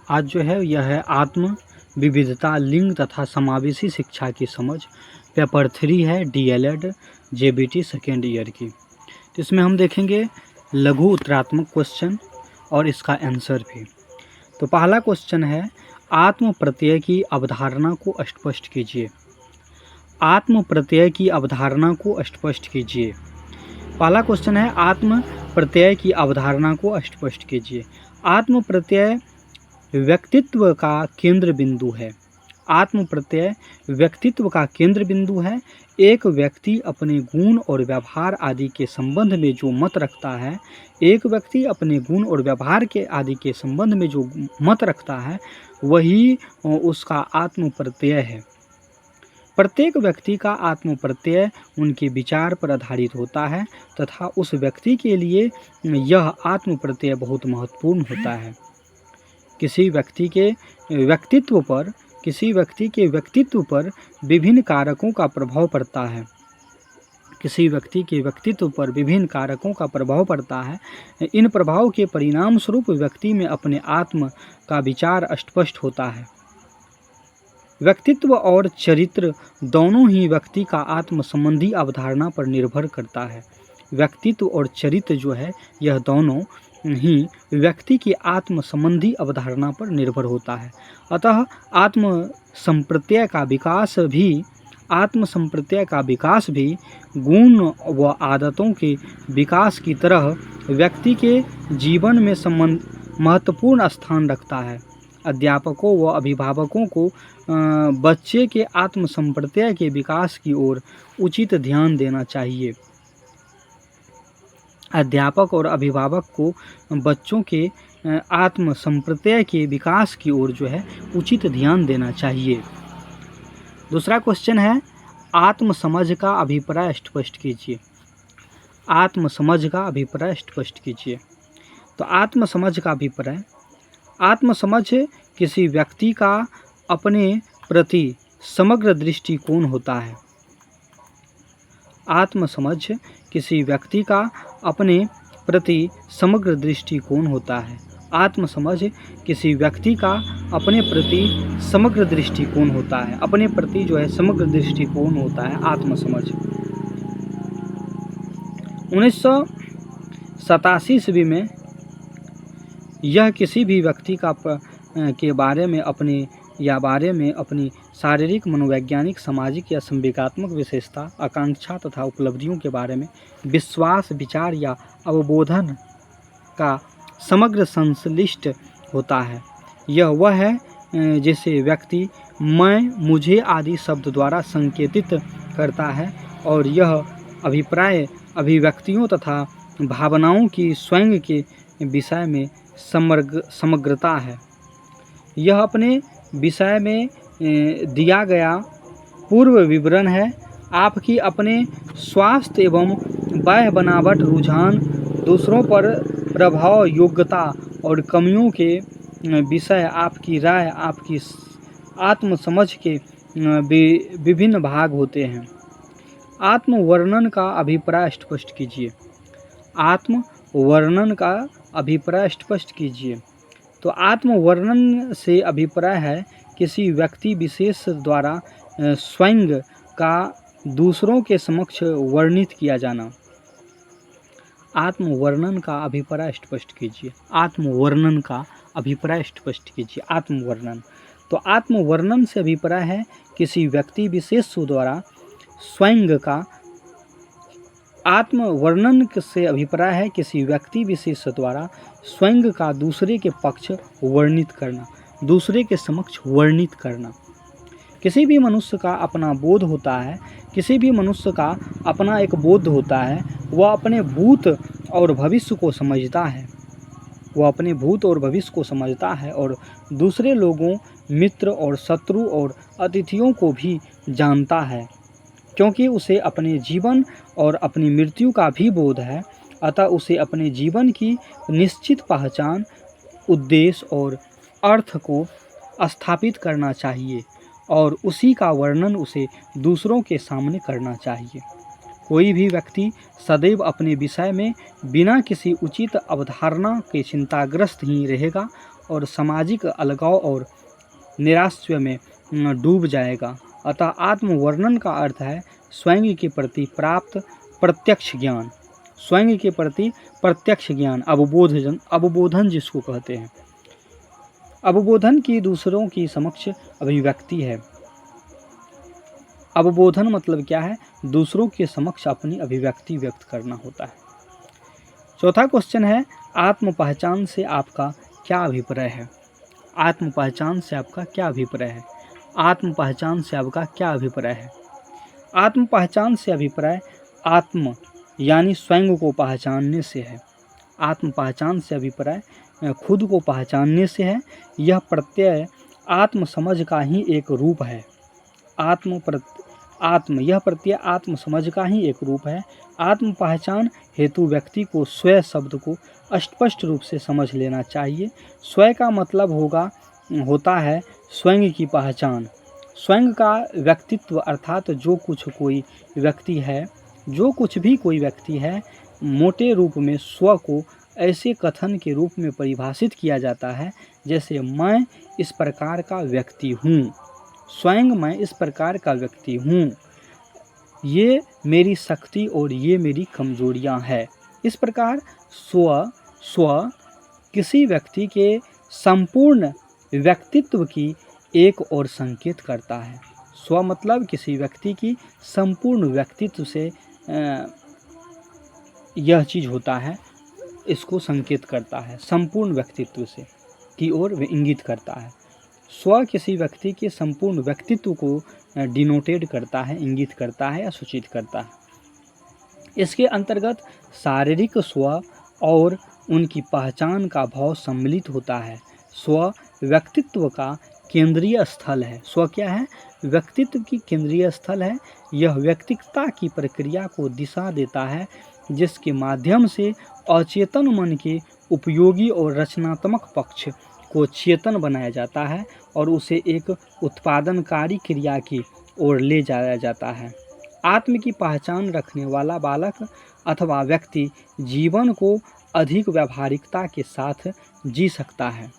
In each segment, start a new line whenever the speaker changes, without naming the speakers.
आज जो है यह है आत्म विविधता, लिंग तथा समावेशी शिक्षा की समझ। पेपर 3 है DLED JBT सेकेंड ईयर की। तो इसमें हम देखेंगे लघु उत्तरात्मक क्वेश्चन और इसका आंसर भी। तो पहला क्वेश्चन है, आत्म प्रत्यय की अवधारणा को स्पष्ट कीजिए। आत्म प्रत्यय की अवधारणा को स्पष्ट कीजिए। पहला क्वेश्चन है, आत्म प्रत्यय की अवधारणा को स्पष्ट कीजिए। आत्म प्रत्यय व्यक्तित्व का केंद्र बिंदु है। आत्म प्रत्यय व्यक्तित्व का केंद्र बिंदु है। एक व्यक्ति अपने गुण और व्यवहार आदि के संबंध में जो मत रखता है, एक व्यक्ति अपने गुण और व्यवहार के आदि के संबंध में जो मत रखता है, वही उसका आत्म प्रत्यय है। प्रत्येक व्यक्ति का आत्म प्रत्यय उनके विचार पर आधारित होता है तथा उस व्यक्ति के लिए यह आत्म प्रत्यय बहुत महत्वपूर्ण होता है। किसी व्यक्ति के व्यक्तित्व पर विभिन्न कारकों का प्रभाव पड़ता है। किसी व्यक्ति के व्यक्तित्व पर विभिन्न कारकों का प्रभाव पड़ता है। इन प्रभाव के परिणाम स्वरूप व्यक्ति में अपने आत्म का विचार स्पष्ट होता है। व्यक्तित्व और चरित्र दोनों ही व्यक्ति का आत्म संबंधी अवधारणा पर निर्भर करता है। व्यक्तित्व और चरित्र जो है, यह दोनों ही व्यक्ति की आत्म संबंधी अवधारणा पर निर्भर होता है। अतः आत्म संप्रत्यय का विकास भी गुण व आदतों के विकास की तरह व्यक्ति के जीवन में महत्वपूर्ण स्थान रखता है। अध्यापकों व अभिभावकों को बच्चे के आत्म संप्रत्यय के विकास की ओर उचित ध्यान देना चाहिए। अध्यापक और अभिभावक को बच्चों के आत्म संप्रत्यय के विकास की ओर जो है उचित ध्यान देना चाहिए। दूसरा क्वेश्चन है, आत्म समझ का अभिप्राय स्पष्ट कीजिए। आत्म समझ का अभिप्राय स्पष्ट कीजिए। तो आत्म समझ का अभिप्राय, आत्म समझ किसी व्यक्ति का अपने प्रति समग्र दृष्टिकोण होता है। आत्म समझ किसी व्यक्ति का अपने प्रति समग्र दृष्टिकोण होता है। आत्म समझ किसी व्यक्ति का अपने प्रति समग्र दृष्टिकोण होता है। अपने प्रति जो है समग्र दृष्टिकोण होता है आत्म समझ। 1987 ईस्वी में यह किसी भी व्यक्ति के बारे में अपनी शारीरिक, मनोवैज्ञानिक, सामाजिक या संवेगात्मक विशेषता, आकांक्षा तथा उपलब्धियों के बारे में विश्वास, विचार या अवबोधन का समग्र संश्लिष्ट होता है। यह वह है जिसे व्यक्ति मैं, मुझे आदि शब्द द्वारा संकेतित करता है और यह अभिप्राय अभिव्यक्तियों तथा भावनाओं की स्वयं के विषय में समग्रता है। यह अपने विषय में दिया गया पूर्व विवरण है। आपकी अपने स्वास्थ्य एवं बाह्य बनावट, रुझान, दूसरों पर प्रभाव, योग्यता और कमियों के विषय, आपकी राय, आपकी आत्म समझ के विभिन्न भाग होते हैं। आत्मवर्णन का अभिप्राय स्पष्ट कीजिए। आत्मवर्णन का अभिप्राय स्पष्ट कीजिए। तो आत्मवर्णन से अभिप्राय है किसी व्यक्ति विशेष द्वारा स्वयं का दूसरों के समक्ष वर्णित किया जाना। आत्मवर्णन का अभिप्राय स्पष्ट कीजिए। आत्मवर्णन का अभिप्राय स्पष्ट कीजिए। आत्मवर्णन, तो आत्मवर्णन से अभिप्राय है किसी व्यक्ति विशेष द्वारा स्वयं का, आत्मवर्णन से अभिप्राय है किसी व्यक्ति विशेष द्वारा स्वयं का दूसरे के पक्ष वर्णित करना, दूसरे के समक्ष वर्णित करना। किसी भी मनुष्य का अपना बोध होता है, किसी भी मनुष्य का अपना एक बोध होता है। वह अपने भूत और भविष्य को समझता है। वह अपने भूत और भविष्य को समझता है और दूसरे लोगों, मित्र और शत्रु और अतिथियों को भी जानता है, क्योंकि उसे अपने जीवन और अपनी मृत्यु का भी बोध है। अतः उसे अपने जीवन की निश्चित पहचान, उद्देश्य और अर्थ को स्थापित करना चाहिए और उसी का वर्णन उसे दूसरों के सामने करना चाहिए। कोई भी व्यक्ति सदैव अपने विषय में बिना किसी उचित अवधारणा के चिंताग्रस्त ही रहेगा और सामाजिक अलगाव और निराश्य में डूब जाएगा। अतः आत्मवर्णन का अर्थ है स्वयं के प्रति प्राप्त प्रत्यक्ष ज्ञान, स्वयं के प्रति प्रत्यक्ष ज्ञान, अवबोधन जिसको कहते हैं। अवबोधन की दूसरों की समक्ष अभिव्यक्ति है। अवबोधन मतलब क्या है? दूसरों के समक्ष अपनी अभिव्यक्ति व्यक्त करना होता है। चौथा क्वेश्चन है, आत्म पहचान से आपका क्या अभिप्राय है? आत्म पहचान से आपका क्या अभिप्राय है? आत्म पहचान से आपका क्या अभिप्राय है? आत्म पहचान से अभिप्राय आत्म यानी स्वयं को पहचानने से है। आत्म पहचान से अभिप्राय खुद को पहचानने से है। यह प्रत्यय आत्म समझ का ही एक रूप है। यह प्रत्यय आत्म समझ का ही एक रूप है। आत्म पहचान हेतु व्यक्ति को स्वयं शब्द को स्पष्ट रूप से समझ लेना चाहिए। स्वयं का मतलब होता है स्वयं की पहचान। स्वयं का व्यक्तित्व अर्थात जो कुछ भी कोई व्यक्ति है, मोटे रूप में स्व को ऐसे कथन के रूप में परिभाषित किया जाता है जैसे मैं इस प्रकार का व्यक्ति हूँ, स्वयं मैं इस प्रकार का व्यक्ति हूँ, ये मेरी शक्ति और ये मेरी कमजोरियाँ हैं। इस प्रकार स्व किसी व्यक्ति के संपूर्ण व्यक्तित्व की एक और संकेत करता है। स्व मतलब किसी व्यक्ति की संपूर्ण व्यक्तित्व से यह चीज़ होता है, इसको संकेत करता है, संपूर्ण व्यक्तित्व से की ओर इंगित करता है। स्व किसी व्यक्ति के संपूर्ण व्यक्तित्व को डिनोटेड करता है, इंगित करता है या सूचित करता है। इसके अंतर्गत शारीरिक स्व और उनकी पहचान का भाव सम्मिलित होता है। स्व व्यक्तित्व का केंद्रीय स्थल है। स्व क्या है? व्यक्तित्व की केंद्रीय स्थल है। यह व्यक्तिकता की प्रक्रिया को दिशा देता है जिसके माध्यम से अचेतन मन के उपयोगी और रचनात्मक पक्ष को चेतन बनाया जाता है और उसे एक उत्पादनकारी क्रिया की ओर ले जाया जाता है। आत्म की पहचान रखने वाला बालक अथवा व्यक्ति जीवन को अधिक व्यावहारिकता के साथ जी सकता है।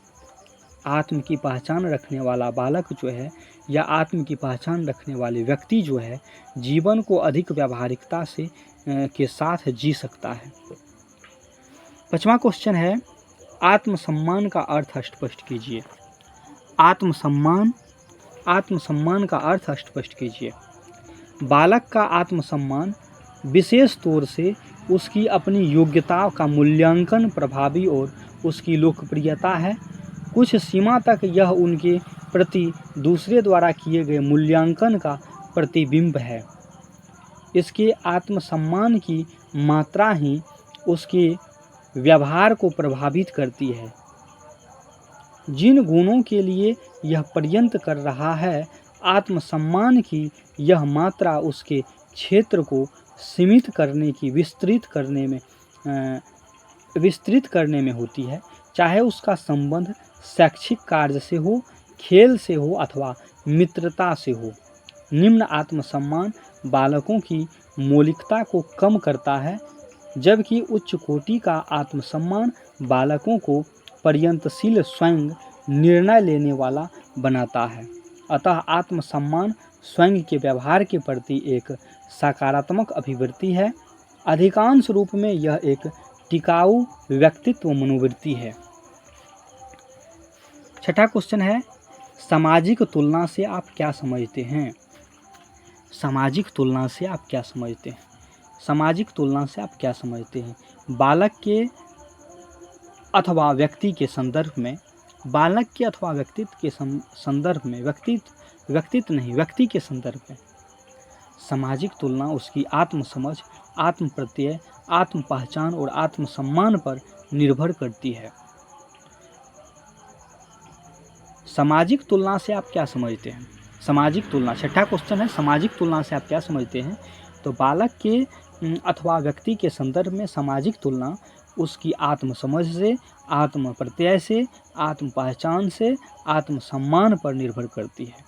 आत्म की पहचान रखने वाला बालक जो है या आत्म की पहचान रखने वाले व्यक्ति जो है जीवन को अधिक व्यावहारिकता से के साथ जी सकता है। पांचवा क्वेश्चन है, आत्मसम्मान का अर्थ स्पष्ट कीजिए। आत्मसम्मान का अर्थ स्पष्ट कीजिए। बालक का आत्मसम्मान विशेष तौर से उसकी अपनी योग्यता का मूल्यांकन प्रभावी और उसकी लोकप्रियता है। कुछ सीमा तक यह उनके प्रति दूसरे द्वारा किए गए मूल्यांकन का प्रतिबिंब है। इसके आत्मसम्मान की मात्रा ही उसके व्यवहार को प्रभावित करती है। जिन गुणों के लिए यह पर्यंत कर रहा है, आत्मसम्मान की यह मात्रा उसके क्षेत्र को सीमित करने की विस्तृत करने में होती है, चाहे उसका संबंध शैक्षिक कार्य से हो, खेल से हो अथवा मित्रता से हो। निम्न आत्मसम्मान बालकों की मौलिकता को कम करता है, जबकि उच्च कोटि का आत्मसम्मान बालकों को पर्यंतशील स्वयं निर्णय लेने वाला बनाता है। अतः आत्मसम्मान स्वयं के व्यवहार के प्रति एक सकारात्मक अभिवृत्ति है। अधिकांश रूप में यह एक टिकाऊ व्यक्तित्व मनोवृत्ति है। छठा क्वेश्चन है, सामाजिक तुलना से आप क्या समझते हैं? सामाजिक तुलना से आप क्या समझते हैं? सामाजिक तुलना से आप क्या समझते हैं? बालक के अथवा व्यक्ति के संदर्भ में, बालक के अथवा व्यक्तित्व के संदर्भ में, व्यक्ति के संदर्भ में सामाजिक तुलना उसकी आत्मसमझ, आत्म प्रत्यय, आत्म पहचान और आत्मसम्मान पर निर्भर करती है। सामाजिक तुलना से आप क्या समझते हैं? सामाजिक तुलना, छठा क्वेश्चन है, सामाजिक तुलना से आप क्या समझते हैं? तो बालक के अथवा व्यक्ति के संदर्भ में सामाजिक तुलना उसकी आत्मसमझ से, आत्म प्रत्यय से, आत्म पहचान से, आत्मसम्मान पर निर्भर करती है।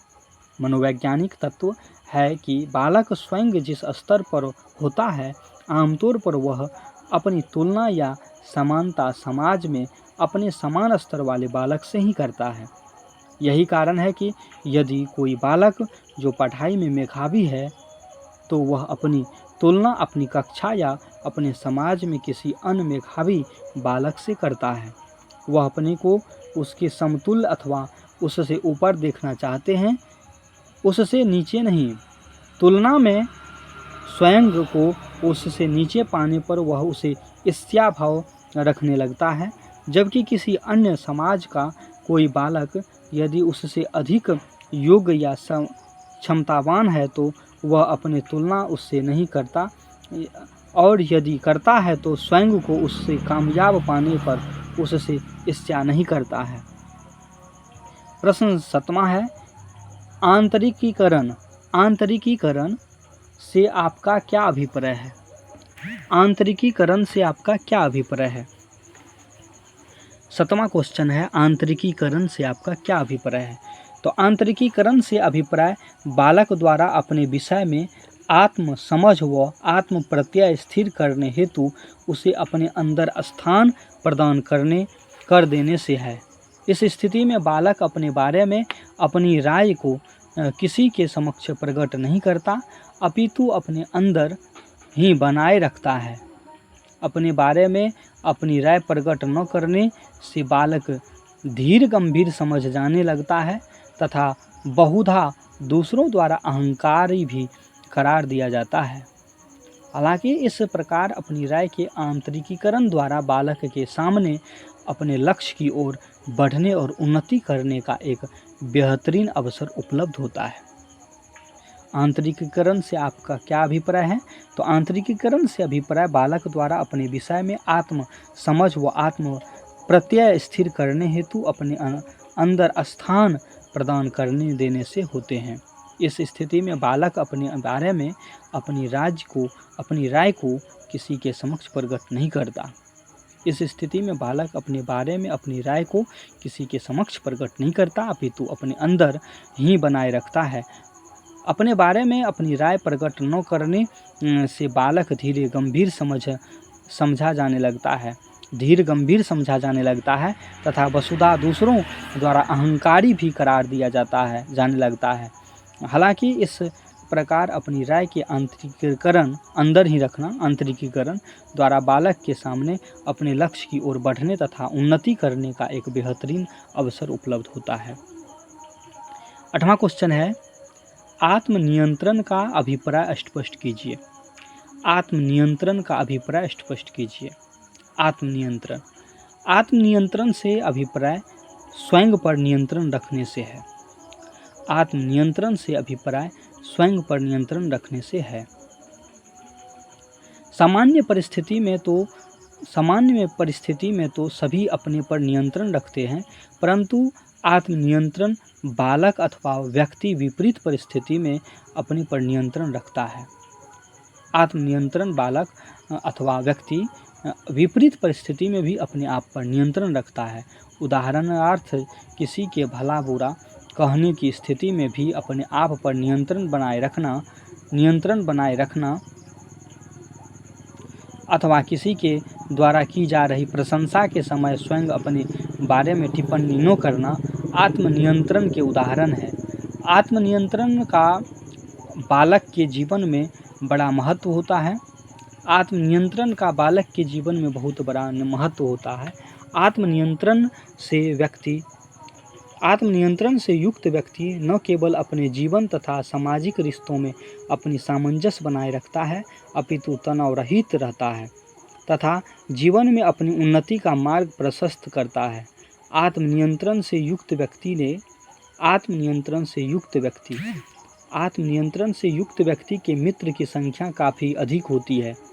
मनोवैज्ञानिक तत्व है कि बालक स्वयं जिस स्तर पर होता है, आमतौर पर वह अपनी तुलना या समानता समाज में अपने समान स्तर वाले बालक से ही करता है। यही कारण है कि यदि कोई बालक जो पढ़ाई में मेधावी है तो वह अपनी तुलना अपनी कक्षा या अपने समाज में किसी अन्य मेधावी बालक से करता है। वह अपने को उसके समतुल्य अथवा उससे ऊपर देखना चाहते हैं, उससे नीचे नहीं। तुलना में स्वयं को उससे नीचे पाने पर वह उसे ईर्ष्या भाव रखने लगता है, जबकि किसी अन्य समाज का कोई बालक यदि उससे अधिक योग्य या क्षमतावान है तो वह अपनी तुलना उससे नहीं करता, और यदि करता है तो स्वयं को उससे कामयाब पाने पर उससे ईर्ष्या नहीं करता है। प्रश्न 7वां है, आंतरिकीकरण। आंतरिकीकरण से आपका क्या अभिप्राय है? आंतरिकीकरण से आपका क्या अभिप्राय है? 7वां क्वेश्चन है, आंतरिकीकरण से आपका क्या अभिप्राय है? तो आंतरिकीकरण से अभिप्राय बालक द्वारा अपने विषय में आत्म समझ व आत्म प्रत्यय स्थिर करने हेतु उसे अपने अंदर स्थान प्रदान कर देने से है। इस स्थिति में बालक अपने बारे में अपनी राय को किसी के समक्ष प्रकट नहीं करता, अपितु अपने अंदर ही बनाए रखता है। अपने बारे में अपनी राय प्रकट न करने से बालक धीर गंभीर समझ जाने लगता है तथा बहुधा दूसरों द्वारा अहंकारी भी करार दिया जाता है। हालांकि इस प्रकार अपनी राय के आंतरिकीकरण द्वारा बालक के सामने अपने लक्ष्य की ओर बढ़ने और उन्नति करने का एक बेहतरीन अवसर उपलब्ध होता है। आंतरिकीकरण से आपका क्या अभिप्राय है? तो आंतरिकीकरण से अभिप्राय बालक द्वारा अपने विषय में आत्म समझ व आत्म प्रत्यय स्थिर करने हेतु अपने अंदर स्थान प्रदान करने देने से होते हैं। इस स्थिति में बालक अपने बारे में अपनी राय को किसी के समक्ष प्रकट नहीं करता। इस स्थिति में बालक अपने बारे में अपनी राय को किसी के समक्ष प्रकट नहीं करता, अपितु अपने अंदर ही बनाए रखता है। अपने बारे में अपनी राय प्रकट न करने से बालक धीरे गंभीर समझा जाने लगता है तथा वसुधा दूसरों द्वारा अहंकारी भी करार दिया जाने लगता है। हालांकि इस प्रकार अपनी राय के आंतरिकीकरण द्वारा बालक के सामने अपने लक्ष्य की ओर बढ़ने तथा उन्नति करने का एक बेहतरीन अवसर उपलब्ध होता है। 8वां क्वेश्चन है, आत्मनियंत्रण का अभिप्राय स्पष्ट कीजिए। आत्मनियंत्रण का अभिप्राय स्पष्ट कीजिए। आत्मनियंत्रण से अभिप्राय स्वयं पर नियंत्रण रखने से है। आत्मनियंत्रण से अभिप्राय स्वयं पर नियंत्रण रखने से है। सामान्य परिस्थिति में तो सभी अपने पर नियंत्रण रखते हैं, परंतु आत्मनियंत्रण बालक अथवा व्यक्ति विपरीत परिस्थिति में अपने पर नियंत्रण रखता है। आत्मनियंत्रण बालक अथवा व्यक्ति विपरीत परिस्थिति में भी अपने आप पर नियंत्रण रखता है। उदाहरणार्थ, किसी के भला बुरा कहने की स्थिति में भी अपने आप पर नियंत्रण बनाए रखना अथवा किसी के द्वारा की जा रही प्रशंसा के समय स्वयं अपने बारे में टिप्पणी न करना आत्मनियंत्रण के उदाहरण है। आत्मनियंत्रण का बालक के जीवन में बड़ा महत्व होता है। आत्मनियंत्रण का बालक के जीवन में बहुत बड़ा महत्व होता है। आत्मनियंत्रण से युक्त व्यक्ति न केवल अपने जीवन तथा सामाजिक रिश्तों में अपनी सामंजस्य बनाए रखता है, अपितु तनाव रहित रहता है तथा जीवन में अपनी उन्नति का मार्ग प्रशस्त करता है। आत्मनियंत्रण से युक्त व्यक्ति के मित्र की संख्या काफ़ी अधिक होती है।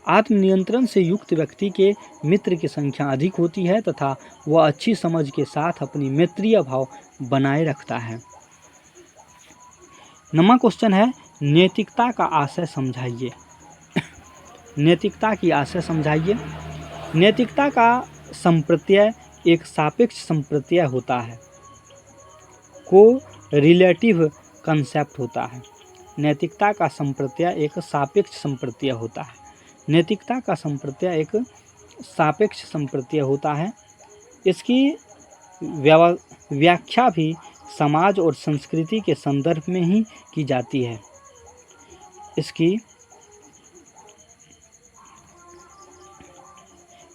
आत्मनियंत्रण से युक्त व्यक्ति के मित्र की संख्या अधिक होती है तथा वह अच्छी समझ के साथ अपनी मैत्रीय भाव बनाए रखता है। 9वां क्वेश्चन है, नैतिकता का आशय समझाइए। नैतिकता की आशय समझाइए। नैतिकता का संप्रत्यय एक सापेक्ष संप्रत्यय होता है, को-रिलेटिव कंसेप्ट होता है। नैतिकता का संप्रत्यय एक सापेक्ष संप्रत्यय होता है। नैतिकता का संप्रत्यय एक सापेक्ष संप्रत्यय होता है। इसकी व्याख्या भी समाज और संस्कृति के संदर्भ में ही की जाती है।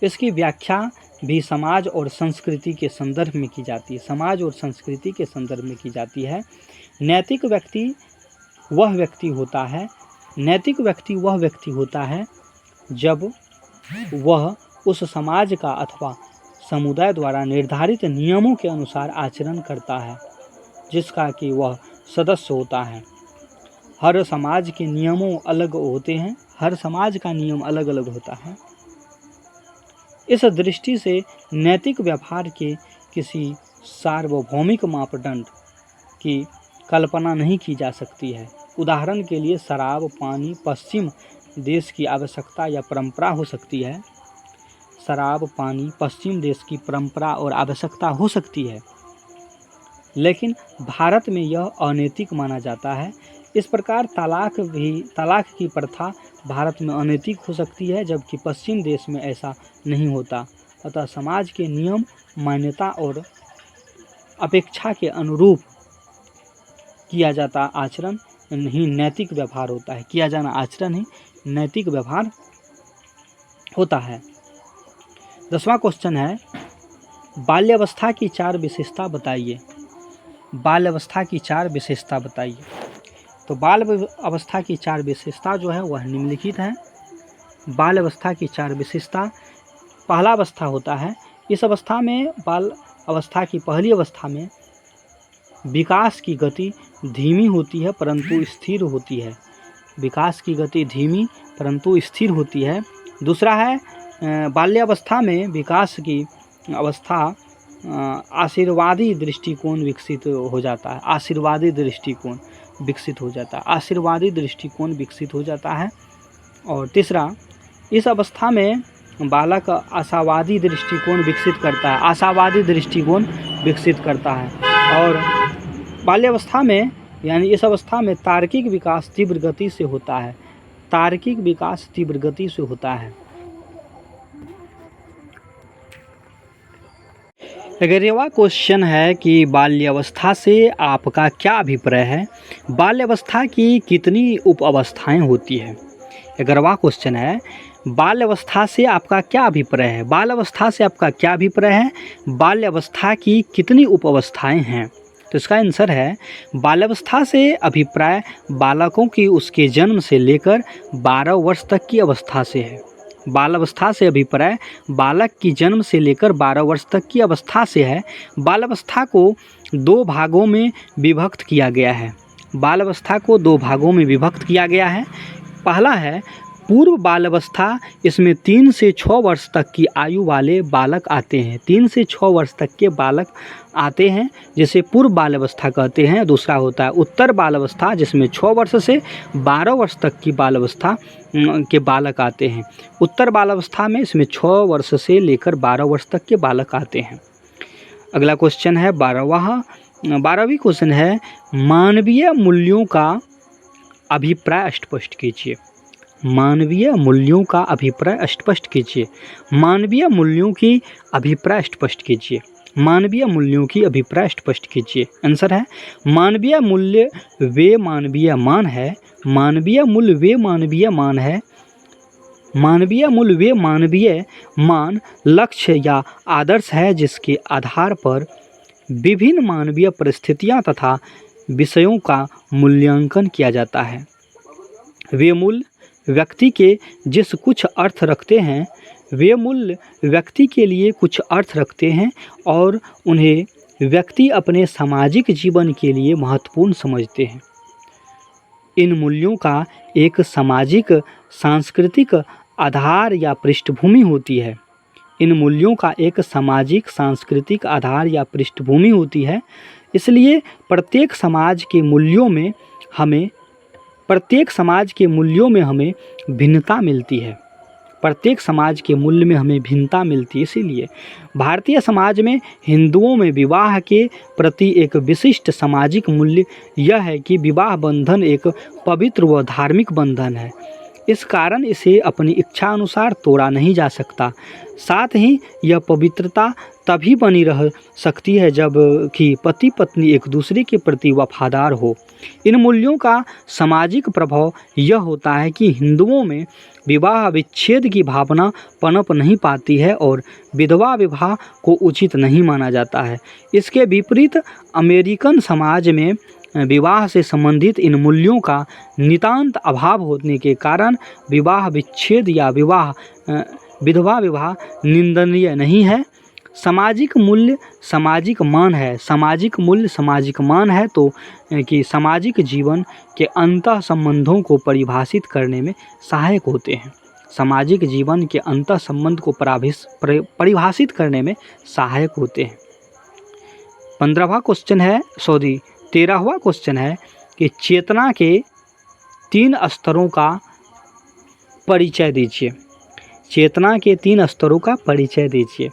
इसकी व्याख्या भी समाज और संस्कृति के संदर्भ में की जाती है। समाज और संस्कृति के संदर्भ में की जाती है। नैतिक व्यक्ति वह व्यक्ति होता है जब वह उस समाज का अथवा समुदाय द्वारा निर्धारित नियमों के अनुसार आचरण करता है जिसका कि वह सदस्य होता है। हर समाज के नियमों अलग होते हैं, हर समाज का नियम अलग अलग होता है। इस दृष्टि से नैतिक व्यवहार के किसी सार्वभौमिक मापदंड की कल्पना नहीं की जा सकती है। उदाहरण के लिए शराब, पानी पश्चिम देश की आवश्यकता या परंपरा हो सकती है। शराब, पानी पश्चिम देश की परंपरा और आवश्यकता हो सकती है, लेकिन भारत में यह अनैतिक माना जाता है। इस प्रकार तलाक की प्रथा भारत में अनैतिक हो सकती है, जबकि पश्चिम देश में ऐसा नहीं होता। अतः समाज के नियम, मान्यता और अपेक्षा के अनुरूप किया जाता आचरण ही नैतिक व्यवहार होता है। किया जाना आचरण ही नैतिक व्यवहार होता है। 10वां क्वेश्चन है, बाल्यावस्था की 4 विशेषता बताइए। बाल्यावस्था की 4 विशेषता बताइए। तो बाल अवस्था की 4 विशेषता जो है वह निम्नलिखित है। बाल अवस्था की 4 विशेषता। पहला अवस्था होता है, इस अवस्था में बाल अवस्था की पहली अवस्था में विकास की गति धीमी होती है परंतु स्थिर होती है। विकास की गति धीमी परंतु स्थिर होती है। दूसरा है, बाल्यावस्था में विकास की अवस्था आशीर्वादी दृष्टिकोण विकसित हो जाता है। आशीर्वादी दृष्टिकोण विकसित हो जाता है। और तीसरा, इस अवस्था में बालक आशावादी दृष्टिकोण विकसित करता है। और बाल्यावस्था में यानी इस अवस्था में तार्किक विकास तीव्र गति से होता है। 11वां क्वेश्चन है कि बाल्यावस्था से आपका क्या अभिप्राय है। बाल्यावस्था की कितनी उप अवस्थाएँ होती है। 11वां क्वेश्चन है, बाल्यावस्था से आपका क्या अभिप्राय है। बाल्यावस्था की कितनी उप अवस्थाएँ हैं। तो इसका आंसर है, बाल्यावस्था से अभिप्राय बालकों की उसके जन्म से लेकर 12 वर्ष तक की अवस्था से है। बाल्यावस्था से अभिप्राय बालक की जन्म से लेकर 12 वर्ष तक की अवस्था से है। बाल्यावस्था को 2 भागों में विभक्त किया गया है। पहला है पूर्व बाल्यावस्था। इसमें 3 से 6 वर्ष तक की आयु वाले बालक आते हैं। 3 से 6 वर्ष तक के बालक आते हैं जिसे पूर्व बाल्यावस्था कहते हैं। दूसरा होता है उत्तर बाल्यावस्था, जिसमें 6 वर्ष से 12 वर्ष तक की बाल्यावस्था के बालक आते हैं। उत्तर बाल्यावस्था में इसमें 6 वर्ष से लेकर 12 वर्ष तक के बालक आते हैं। अगला क्वेश्चन है 12वीं क्वेश्चन है, मानवीय मूल्यों का अभिप्राय स्पष्ट कीजिए। मानवीय मूल्यों का अभिप्राय स्पष्ट कीजिए। मानवीय मूल्यों की अभिप्राय स्पष्ट कीजिए। मानवीय मूल्यों की अभिप्राय स्पष्ट कीजिए। आंसर है, मानवीय मूल्य वे मानवीय मान है। मानवीय मूल्य वे मानवीय मान है। मानवीय मूल्य वे मानवीय मान लक्ष्य या आदर्श है जिसके आधार पर विभिन्न मानवीय परिस्थितियां तथा विषयों का मूल्यांकन किया जाता है। वे मूल्य व्यक्ति के जिस कुछ अर्थ रखते हैं, वे मूल्य व्यक्ति के लिए कुछ अर्थ रखते हैं और उन्हें व्यक्ति अपने सामाजिक जीवन के लिए महत्वपूर्ण समझते हैं। इन मूल्यों का एक सामाजिक सांस्कृतिक आधार या पृष्ठभूमि होती है। इन मूल्यों का एक सामाजिक सांस्कृतिक आधार या पृष्ठभूमि होती है। इसलिए प्रत्येक समाज के मूल्यों में हमें भिन्नता मिलती है। प्रत्येक समाज के मूल्य में हमें भिन्नता मिलती है। इसीलिए भारतीय समाज में हिंदुओं में विवाह के प्रति एक विशिष्ट सामाजिक मूल्य यह है कि विवाह बंधन एक पवित्र व धार्मिक बंधन है। इस कारण इसे अपनी इच्छा अनुसार तोड़ा नहीं जा सकता। साथ ही यह पवित्रता तभी बनी रह सकती है जब कि पति पत्नी एक दूसरे के प्रति वफादार हो। इन मूल्यों का सामाजिक प्रभाव यह होता है कि हिंदुओं में विवाह विच्छेद की भावना पनप नहीं पाती है और विधवा विवाह को उचित नहीं माना जाता है। इसके विपरीत अमेरिकन समाज में विवाह से संबंधित इन मूल्यों का नितांत अभाव होने के कारण विवाह विच्छेद या विधवा विवाह निंदनीय नहीं है। सामाजिक मूल्य सामाजिक मान है, सामाजिक मूल्य सामाजिक मान है तो कि सामाजिक जीवन के अंतः संबंधों को परिभाषित करने में सहायक होते हैं। सामाजिक जीवन के अंतः संबंध को परिभाषित करने में सहायक होते हैं। 15वां क्वेश्चन है 13वां क्वेश्चन है कि चेतना के 3 स्तरों का परिचय दीजिए। चेतना के 3 स्तरों का परिचय दीजिए।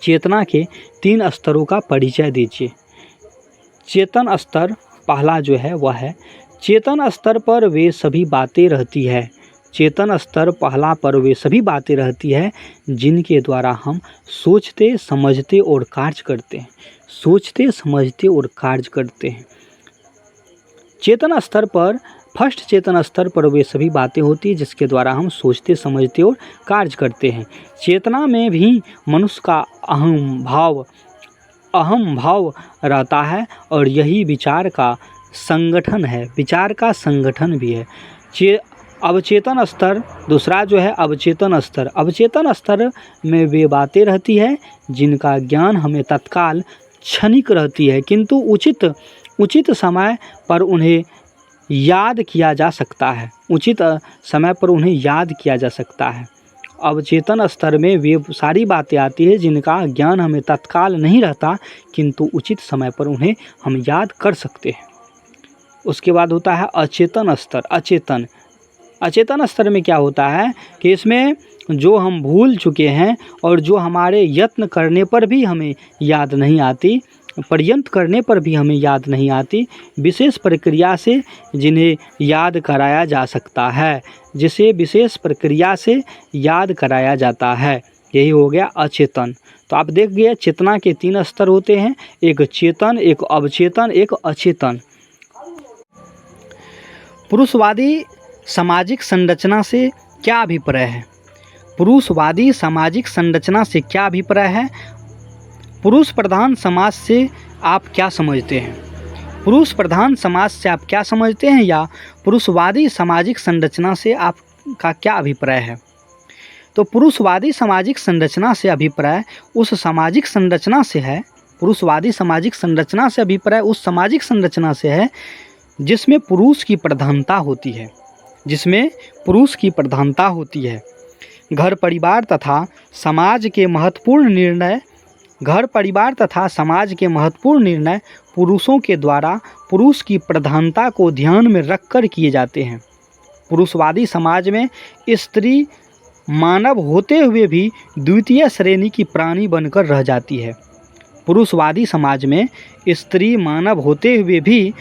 चेतना के 3 स्तरों का परिचय दीजिए। चेतन स्तर पहला जो है वह है, चेतन स्तर पर वे सभी बातें रहती है। चेतन स्तर पहला पर वे सभी बातें रहती है जिनके द्वारा हम सोचते समझते और कार्य करते हैं। सोचते समझते और कार्य करते हैं। चेतन स्तर पर फर्स्ट चेतन स्तर पर वे सभी बातें होती हैं जिसके द्वारा हम सोचते समझते और कार्य करते हैं। चेतना में भी मनुष्य का अहम भाव रहता है और यही विचार का संगठन है, विचार का संगठन भी है। अवचेतन स्तर दूसरा जो है अवचेतन स्तर। अवचेतन स्तर में वे बातें रहती है जिनका ज्ञान हमें तत्काल क्षणिक रहती है किंतु उचित समय पर उन्हें याद किया जा सकता है। उचित समय पर उन्हें याद किया जा सकता है। अवचेतन स्तर में वे सारी बातें आती है जिनका ज्ञान हमें तत्काल नहीं रहता किंतु उचित समय पर उन्हें हम याद कर सकते हैं। उसके बाद होता है अचेतन स्तर। अचेतन स्तर में क्या होता है कि इसमें जो हम भूल चुके हैं और जो हमारे यत्न करने पर भी हमें याद नहीं आती, पर्यंत करने पर भी हमें याद नहीं आती, विशेष प्रक्रिया से जिन्हें याद कराया जा सकता है, जिसे विशेष प्रक्रिया से याद कराया जाता है, यही हो गया अचेतन। तो आप देख गए चेतना के 3 स्तर होते हैं, एक चेतन, एक अवचेतन, एक अचेतन। पुरुषवादी सामाजिक संरचना से क्या अभिप्राय है? पुरुषवादी सामाजिक संरचना से क्या अभिप्राय है? पुरुष प्रधान समाज से आप क्या समझते हैं? पुरुष प्रधान समाज से आप क्या समझते हैं या पुरुषवादी सामाजिक संरचना से आपका क्या अभिप्राय है? तो पुरुषवादी सामाजिक संरचना से अभिप्राय उस सामाजिक संरचना से है, पुरुषवादी सामाजिक संरचना से अभिप्राय उस सामाजिक संरचना से है जिसमें पुरुष की प्रधानता होती है, जिसमें पुरुष की प्रधानता होती है। घर परिवार तथा समाज के महत्वपूर्ण निर्णय पुरुषों के द्वारा पुरुष की प्रधानता को ध्यान में रखकर किए जाते हैं। पुरुषवादी समाज में स्त्री मानव होते हुए भी द्वितीय श्रेणी की प्राणी बनकर रह जाती है। पुरुषवादी समाज में स्त्री मानव होते हुए भी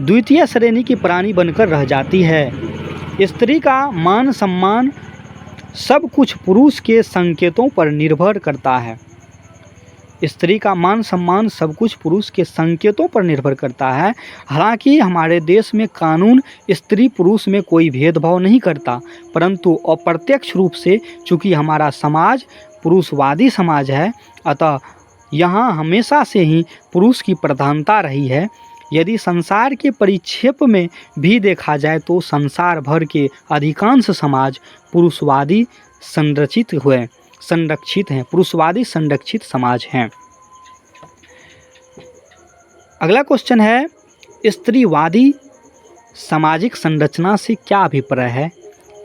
द्वितीय श्रेणी की प्राणी बनकर रह जाती है। स्त्री का मान सम्मान सब कुछ पुरुष के संकेतों पर निर्भर करता है। स्त्री का मान सम्मान सब कुछ पुरुष के संकेतों पर निर्भर करता है। हालांकि हमारे देश में कानून स्त्री पुरुष में कोई भेदभाव नहीं करता, परंतु अप्रत्यक्ष रूप से चूँकि हमारा समाज पुरुषवादी समाज है, अतः यहाँ हमेशा से ही पुरुष की प्रधानता रही है। यदि संसार के परिक्षेप में भी देखा जाए तो संसार भर के अधिकांश समाज पुरुषवादी संरक्षित हैं, पुरुषवादी संरक्षित समाज हैं। अगला क्वेश्चन है, स्त्रीवादी सामाजिक संरचना से क्या अभिप्राय है?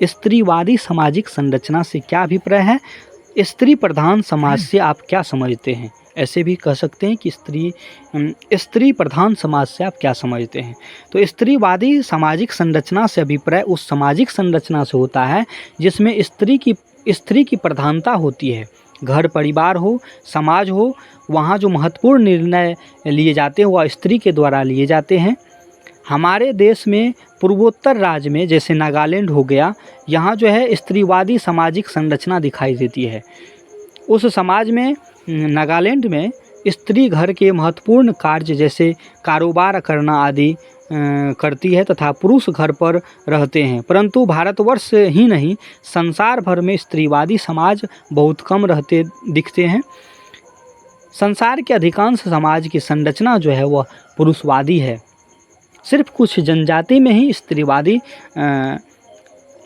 स्त्रीवादी सामाजिक संरचना से क्या अभिप्राय है? स्त्री प्रधान समाज से आप क्या समझते हैं? ऐसे भी कह सकते हैं कि स्त्री प्रधान समाज से आप क्या समझते हैं? तो स्त्रीवादी सामाजिक संरचना से अभिप्राय उस सामाजिक संरचना से होता है जिसमें स्त्री की प्रधानता होती है। घर परिवार हो, समाज हो, वहाँ जो महत्वपूर्ण निर्णय लिए जाते हैं वह स्त्री के द्वारा लिए जाते हैं। हमारे देश में पूर्वोत्तर राज्य में जैसे नागालैंड हो गया, यहाँ जो है स्त्रीवादी सामाजिक संरचना दिखाई देती है। उस समाज में नागालैंड में स्त्री घर के महत्वपूर्ण कार्य जैसे कारोबार करना आदि करती है तथा पुरुष घर पर रहते हैं। परंतु भारतवर्ष ही नहीं, संसार भर में स्त्रीवादी समाज बहुत कम रहते दिखते हैं। संसार के अधिकांश समाज की संरचना जो है वह पुरुषवादी है। सिर्फ कुछ जनजाति में ही स्त्रीवादी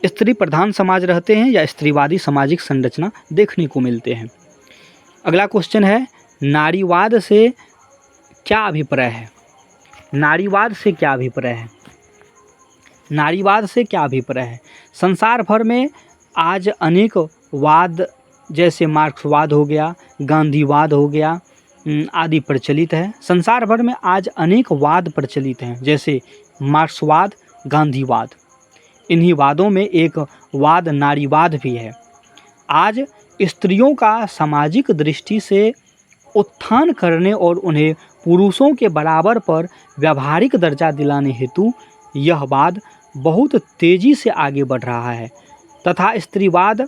स्त्री प्रधान समाज रहते हैं या स्त्रीवादी सामाजिक संरचना देखने को मिलते हैं। अगला क्वेश्चन है, नारीवाद से क्या अभिप्राय है? नारीवाद से क्या अभिप्राय है? नारीवाद से क्या अभिप्राय है? संसार भर में आज अनेक वाद जैसे मार्क्सवाद हो गया, गांधीवाद हो गया आदि प्रचलित है। संसार भर में आज अनेक वाद प्रचलित हैं जैसे मार्क्सवाद, गांधीवाद। इन्हीं वादों में एक वाद नारीवाद भी है। आज स्त्रियों का सामाजिक दृष्टि से उत्थान करने और उन्हें पुरुषों के बराबर पर व्यावहारिक दर्जा दिलाने हेतु यह वाद बहुत तेज़ी से आगे बढ़ रहा है तथा स्त्रीवाद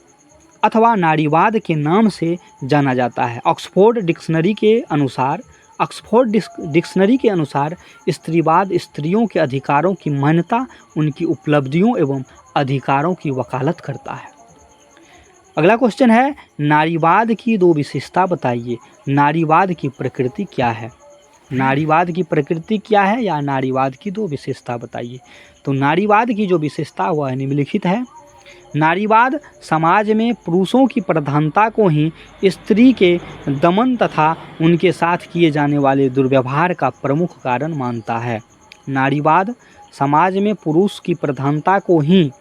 अथवा नारीवाद के नाम से जाना जाता है। ऑक्सफोर्ड डिक्शनरी के अनुसार स्त्रीवाद स्त्रियों के अधिकारों की मान्यता, उनकी उपलब्धियों एवं अधिकारों की वकालत करता है। अगला क्वेश्चन है, नारीवाद की दो विशेषता बताइए। नारीवाद की प्रकृति क्या है? नारीवाद की प्रकृति क्या है या नारीवाद की दो विशेषता बताइए। तो नारीवाद की जो विशेषता वह निम्नलिखित है। नारीवाद समाज में पुरुषों की प्रधानता को ही स्त्री के दमन तथा उनके साथ किए जाने वाले दुर्व्यवहार का प्रमुख कारण मानता है। नारीवाद समाज में पुरुष की प्रधानता को ही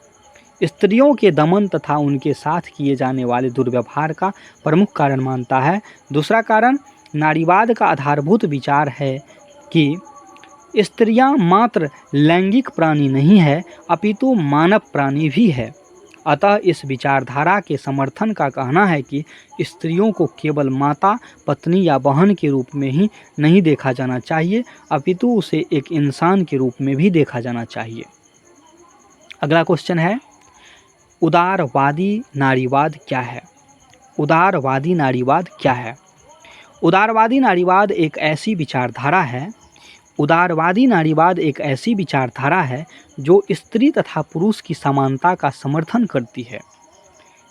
स्त्रियों के दमन तथा उनके साथ किए जाने वाले दुर्व्यवहार का प्रमुख कारण मानता है। दूसरा कारण, नारीवाद का आधारभूत विचार है कि स्त्रियां मात्र लैंगिक प्राणी नहीं है अपितु मानव प्राणी भी है। अतः इस विचारधारा के समर्थन का कहना है कि स्त्रियों को केवल माता, पत्नी या बहन के रूप में ही नहीं देखा जाना चाहिए अपितु उसे एक इंसान के रूप में भी देखा जाना चाहिए। अगला क्वेश्चन है, उदारवादी नारीवाद क्या है? उदारवादी नारीवाद क्या है? उदारवादी नारीवाद एक ऐसी विचारधारा है जो स्त्री तथा पुरुष की समानता का समर्थन करती है।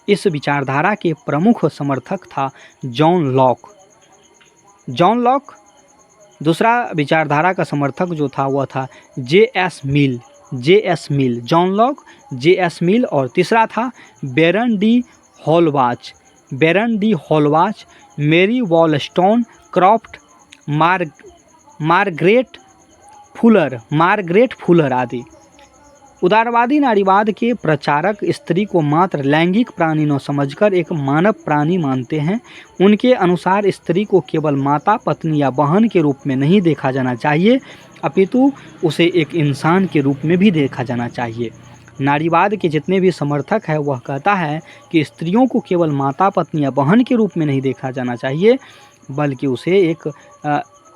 इस विचारधारा के प्रमुख समर्थक था जॉन लॉक। दूसरा विचारधारा का समर्थक जो था वह था जे.एस. मिल, जॉन लॉक, जे.एस. मिल। और तीसरा था बैरन डी हॉलवाच, मेरी वॉलस्टोनक्रॉफ्ट, मार्गरेट फुलर आदि। उदारवादी नारीवाद के प्रचारक स्त्री को मात्र लैंगिक प्राणी न समझकर एक मानव प्राणी मानते हैं। उनके अनुसार स्त्री को केवल माता, पत्नी या बहन के रूप में नहीं देखा जाना चाहिए अपितु उसे एक इंसान के रूप में भी देखा जाना चाहिए। नारीवाद के जितने भी समर्थक हैं वह कहता है कि स्त्रियों को केवल माता, पत्नी या बहन के रूप में नहीं देखा जाना चाहिए बल्कि उसे एक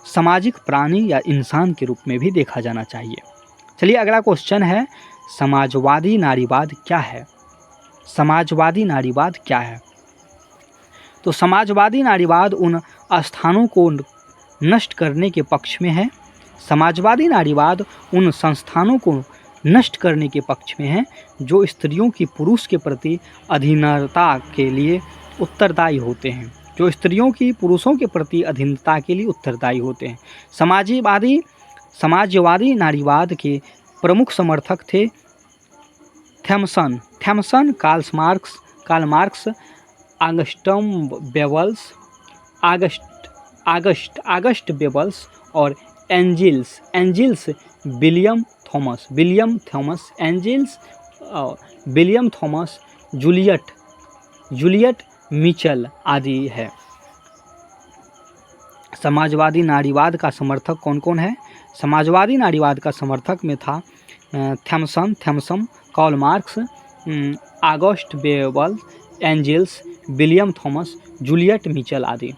सामाजिक प्राणी या इंसान के रूप में भी देखा जाना चाहिए। चलिए अगला क्वेश्चन है, समाजवादी नारीवाद क्या है? समाजवादी नारीवाद क्या है? तो समाजवादी नारीवाद उन स्थानों को नष्ट करने के पक्ष में है। समाजवादी नारीवाद उन संस्थानों को नष्ट करने के पक्ष में है जो स्त्रियों की पुरुष के प्रति अधीनता के लिए उत्तरदायी होते हैं। समाजवादी नारीवाद के प्रमुख समर्थक थे थॉमसन, कार्ल मार्क्स, आगस्ट बेबल्स और Angeles, William Thomas, Juliet Mitchell आदि है। समाजवादी नारीवाद का समर्थक कौन कौन है? समाजवादी नारीवाद का समर्थक में था Thomson, Karl Marx, August Bebel, Engels, William Thomas, Juliet Mitchell आदि।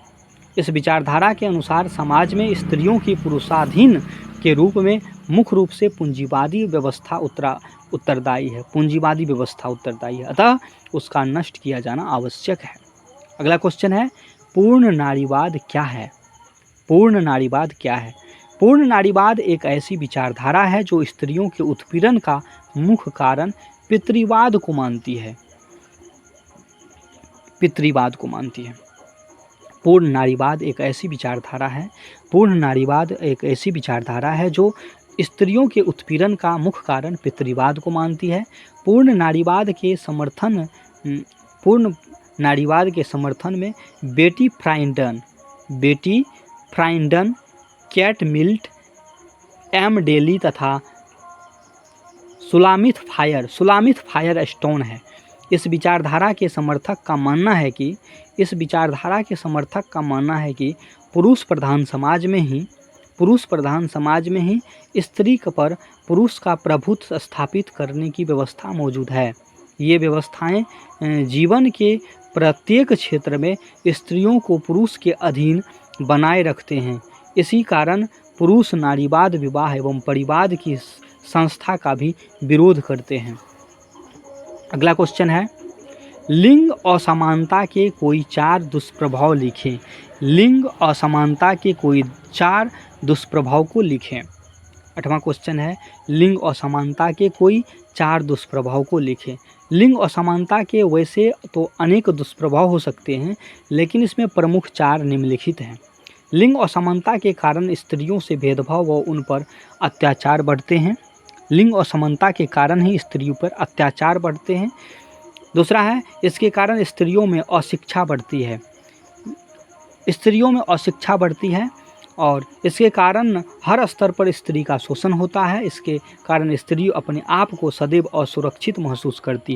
इस विचारधारा के अनुसार समाज में स्त्रियों की पुरुषाधीन के रूप में मुख्य रूप से पूंजीवादी व्यवस्था उत्तरदायी है। पूंजीवादी व्यवस्था उत्तरदायी है, अतः उसका नष्ट किया जाना आवश्यक है। अगला क्वेश्चन है, पूर्ण नारीवाद क्या है? पूर्ण नारीवाद क्या है? पूर्ण नारीवाद एक ऐसी विचारधारा है जो स्त्रियों के उत्पीड़न का मुख्य कारण पितृवाद को मानती है। पितृवाद को मानती है। पूर्ण नारीवाद एक ऐसी विचारधारा है, पूर्ण नारीवाद एक ऐसी विचारधारा है जो स्त्रियों के उत्पीड़न का मुख्य कारण पितृवाद को मानती है। पूर्ण नारीवाद के समर्थन में बेटी फ्राइंडन, कैट मिल्ट, एम डेली तथा सुलामित फायर स्टोन है। इस विचारधारा के समर्थक का मानना है कि पुरुष प्रधान समाज में ही स्त्री पर पुरुष का प्रभुत्व स्थापित करने की व्यवस्था मौजूद है। ये व्यवस्थाएं जीवन के प्रत्येक क्षेत्र में स्त्रियों को पुरुष के अधीन बनाए रखते हैं। इसी कारण पुरुष नारीवाद विवाह एवं परिवार की संस्था का भी विरोध करते हैं। अगला क्वेश्चन है, लिंग असमानता के कोई 4 दुष्प्रभाव लिखें। लिंग असमानता के कोई 4 दुष्प्रभाव को लिखें। 8वां क्वेश्चन है, लिंग असमानता के कोई 4 दुष्प्रभाव को लिखें। लिंग असमानता के वैसे तो अनेक दुष्प्रभाव हो सकते हैं, लेकिन इसमें प्रमुख 4 निम्नलिखित हैं। लिंग असमानता के कारण स्त्रियों से भेदभाव व उन पर अत्याचार बढ़ते हैं। लिंग असमानता के कारण ही स्त्रियों पर अत्याचार बढ़ते हैं। दूसरा है, इसके कारण स्त्रियों में अशिक्षा बढ़ती है और इसके कारण हर स्तर पर स्त्री का शोषण होता है। इसके कारण स्त्री अपने आप को सदैव असुरक्षित महसूस करती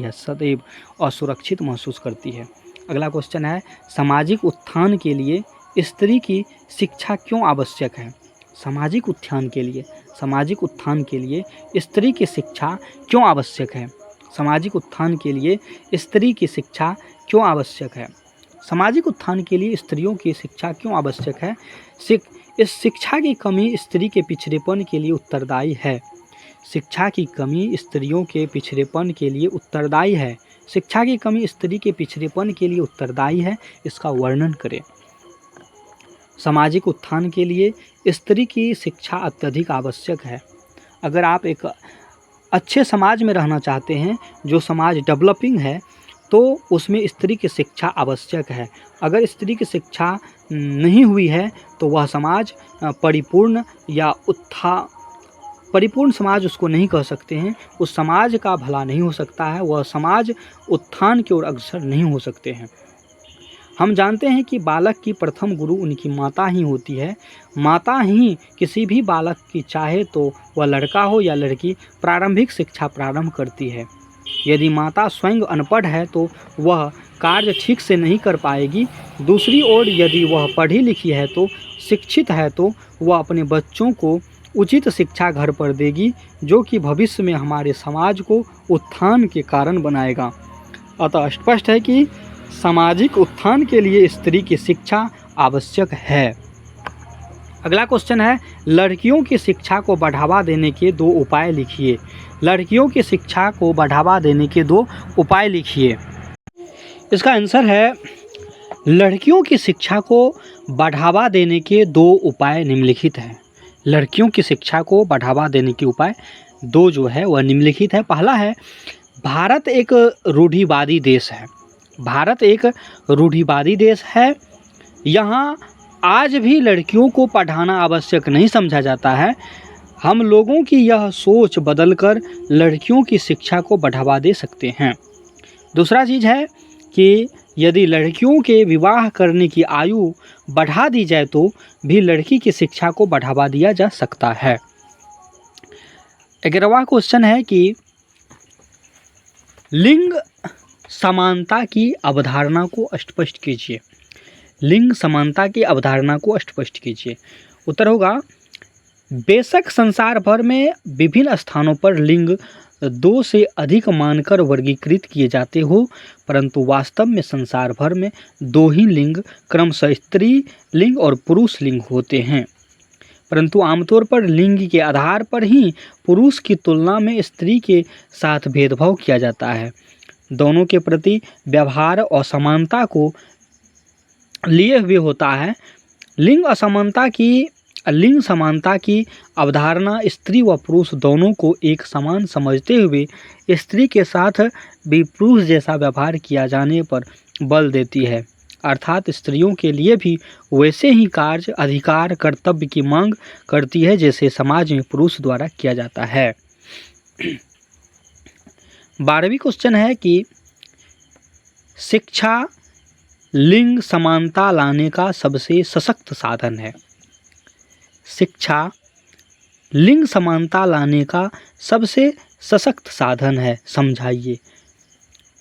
है। अगला क्वेश्चन है, सामाजिक उत्थान के लिए स्त्री की शिक्षा क्यों आवश्यक है? सामाजिक उत्थान के लिए स्त्री की शिक्षा क्यों आवश्यक है? सामाजिक उत्थान के लिए स्त्री की शिक्षा क्यों आवश्यक है? सामाजिक उत्थान के लिए स्त्रियों की शिक्षा क्यों आवश्यक है? इस शिक्षा की कमी स्त्री के पिछड़ेपन के लिए उत्तरदायी है। शिक्षा की कमी स्त्रियों के पिछड़ेपन के लिए उत्तरदायी है। शिक्षा की कमी स्त्री के पिछड़ेपन के लिए उत्तरदायी है। इसका वर्णन करें। सामाजिक उत्थान के लिए स्त्री की शिक्षा अत्यधिक आवश्यक है। अगर आप एक अच्छे समाज में रहना चाहते हैं, जो समाज डेवलपिंग है, तो उसमें स्त्री की शिक्षा आवश्यक है। अगर स्त्री की शिक्षा नहीं हुई है तो वह समाज परिपूर्ण समाज उसको नहीं कह सकते हैं। उस समाज का भला नहीं हो सकता है, वह समाज उत्थान की ओर अग्रसर नहीं हो सकते हैं। हम जानते हैं कि बालक की प्रथम गुरु उनकी माता ही होती है। माता ही किसी भी बालक की, चाहे तो वह लड़का हो या लड़की, प्रारंभिक शिक्षा प्रारंभ करती है। यदि माता स्वयं अनपढ़ है तो वह कार्य ठीक से नहीं कर पाएगी। दूसरी ओर यदि वह पढ़ी लिखी है तो शिक्षित है तो वह अपने बच्चों को उचित शिक्षा घर पर देगी, जो कि भविष्य में हमारे समाज को उत्थान के कारण बनाएगा। अतः स्पष्ट है कि सामाजिक उत्थान के लिए स्त्री की शिक्षा आवश्यक है। अगला क्वेश्चन है, लड़कियों की शिक्षा को बढ़ावा देने के 2 उपाय लिखिए। लड़कियों की शिक्षा को बढ़ावा देने के 2 उपाय लिखिए। इसका आंसर है, लड़कियों की शिक्षा को बढ़ावा देने के 2 उपाय निम्नलिखित हैं। लड़कियों की शिक्षा को बढ़ावा देने के उपाय 2 जो है वह निम्नलिखित है। पहला है, भारत एक रूढ़िवादी देश है। यहाँ आज भी लड़कियों को पढ़ाना आवश्यक नहीं समझा जाता है। हम लोगों की यह सोच बदलकर लड़कियों की शिक्षा को बढ़ावा दे सकते हैं। दूसरा चीज़ है कि यदि लड़कियों के विवाह करने की आयु बढ़ा दी जाए तो भी लड़की की शिक्षा को बढ़ावा दिया जा सकता है। 11वां क्वेश्चन है कि लिंग समानता की अवधारणा को स्पष्ट कीजिए। लिंग समानता की अवधारणा को स्पष्ट कीजिए। उत्तर होगा, बेशक संसार भर में विभिन्न स्थानों पर लिंग 2 से अधिक मानकर वर्गीकृत किए जाते हो, परंतु वास्तव में संसार भर में 2 ही लिंग, क्रमशः स्त्री लिंग और पुरुष लिंग होते हैं। परंतु आमतौर पर लिंग के आधार पर ही पुरुष की तुलना में स्त्री के साथ भेदभाव किया जाता है। दोनों के प्रति व्यवहार असमानता को लिए हुए होता है। लिंग समानता की अवधारणा स्त्री व पुरुष दोनों को एक समान समझते हुए स्त्री के साथ भी पुरुष जैसा व्यवहार किया जाने पर बल देती है, अर्थात स्त्रियों के लिए भी वैसे ही कार्य, अधिकार, कर्तव्य की मांग करती है जैसे समाज में पुरुष द्वारा किया जाता है। 12वीं क्वेश्चन है कि शिक्षा लिंग समानता लाने का सबसे सशक्त साधन है। शिक्षा लिंग समानता लाने का सबसे सशक्त साधन है, समझाइए।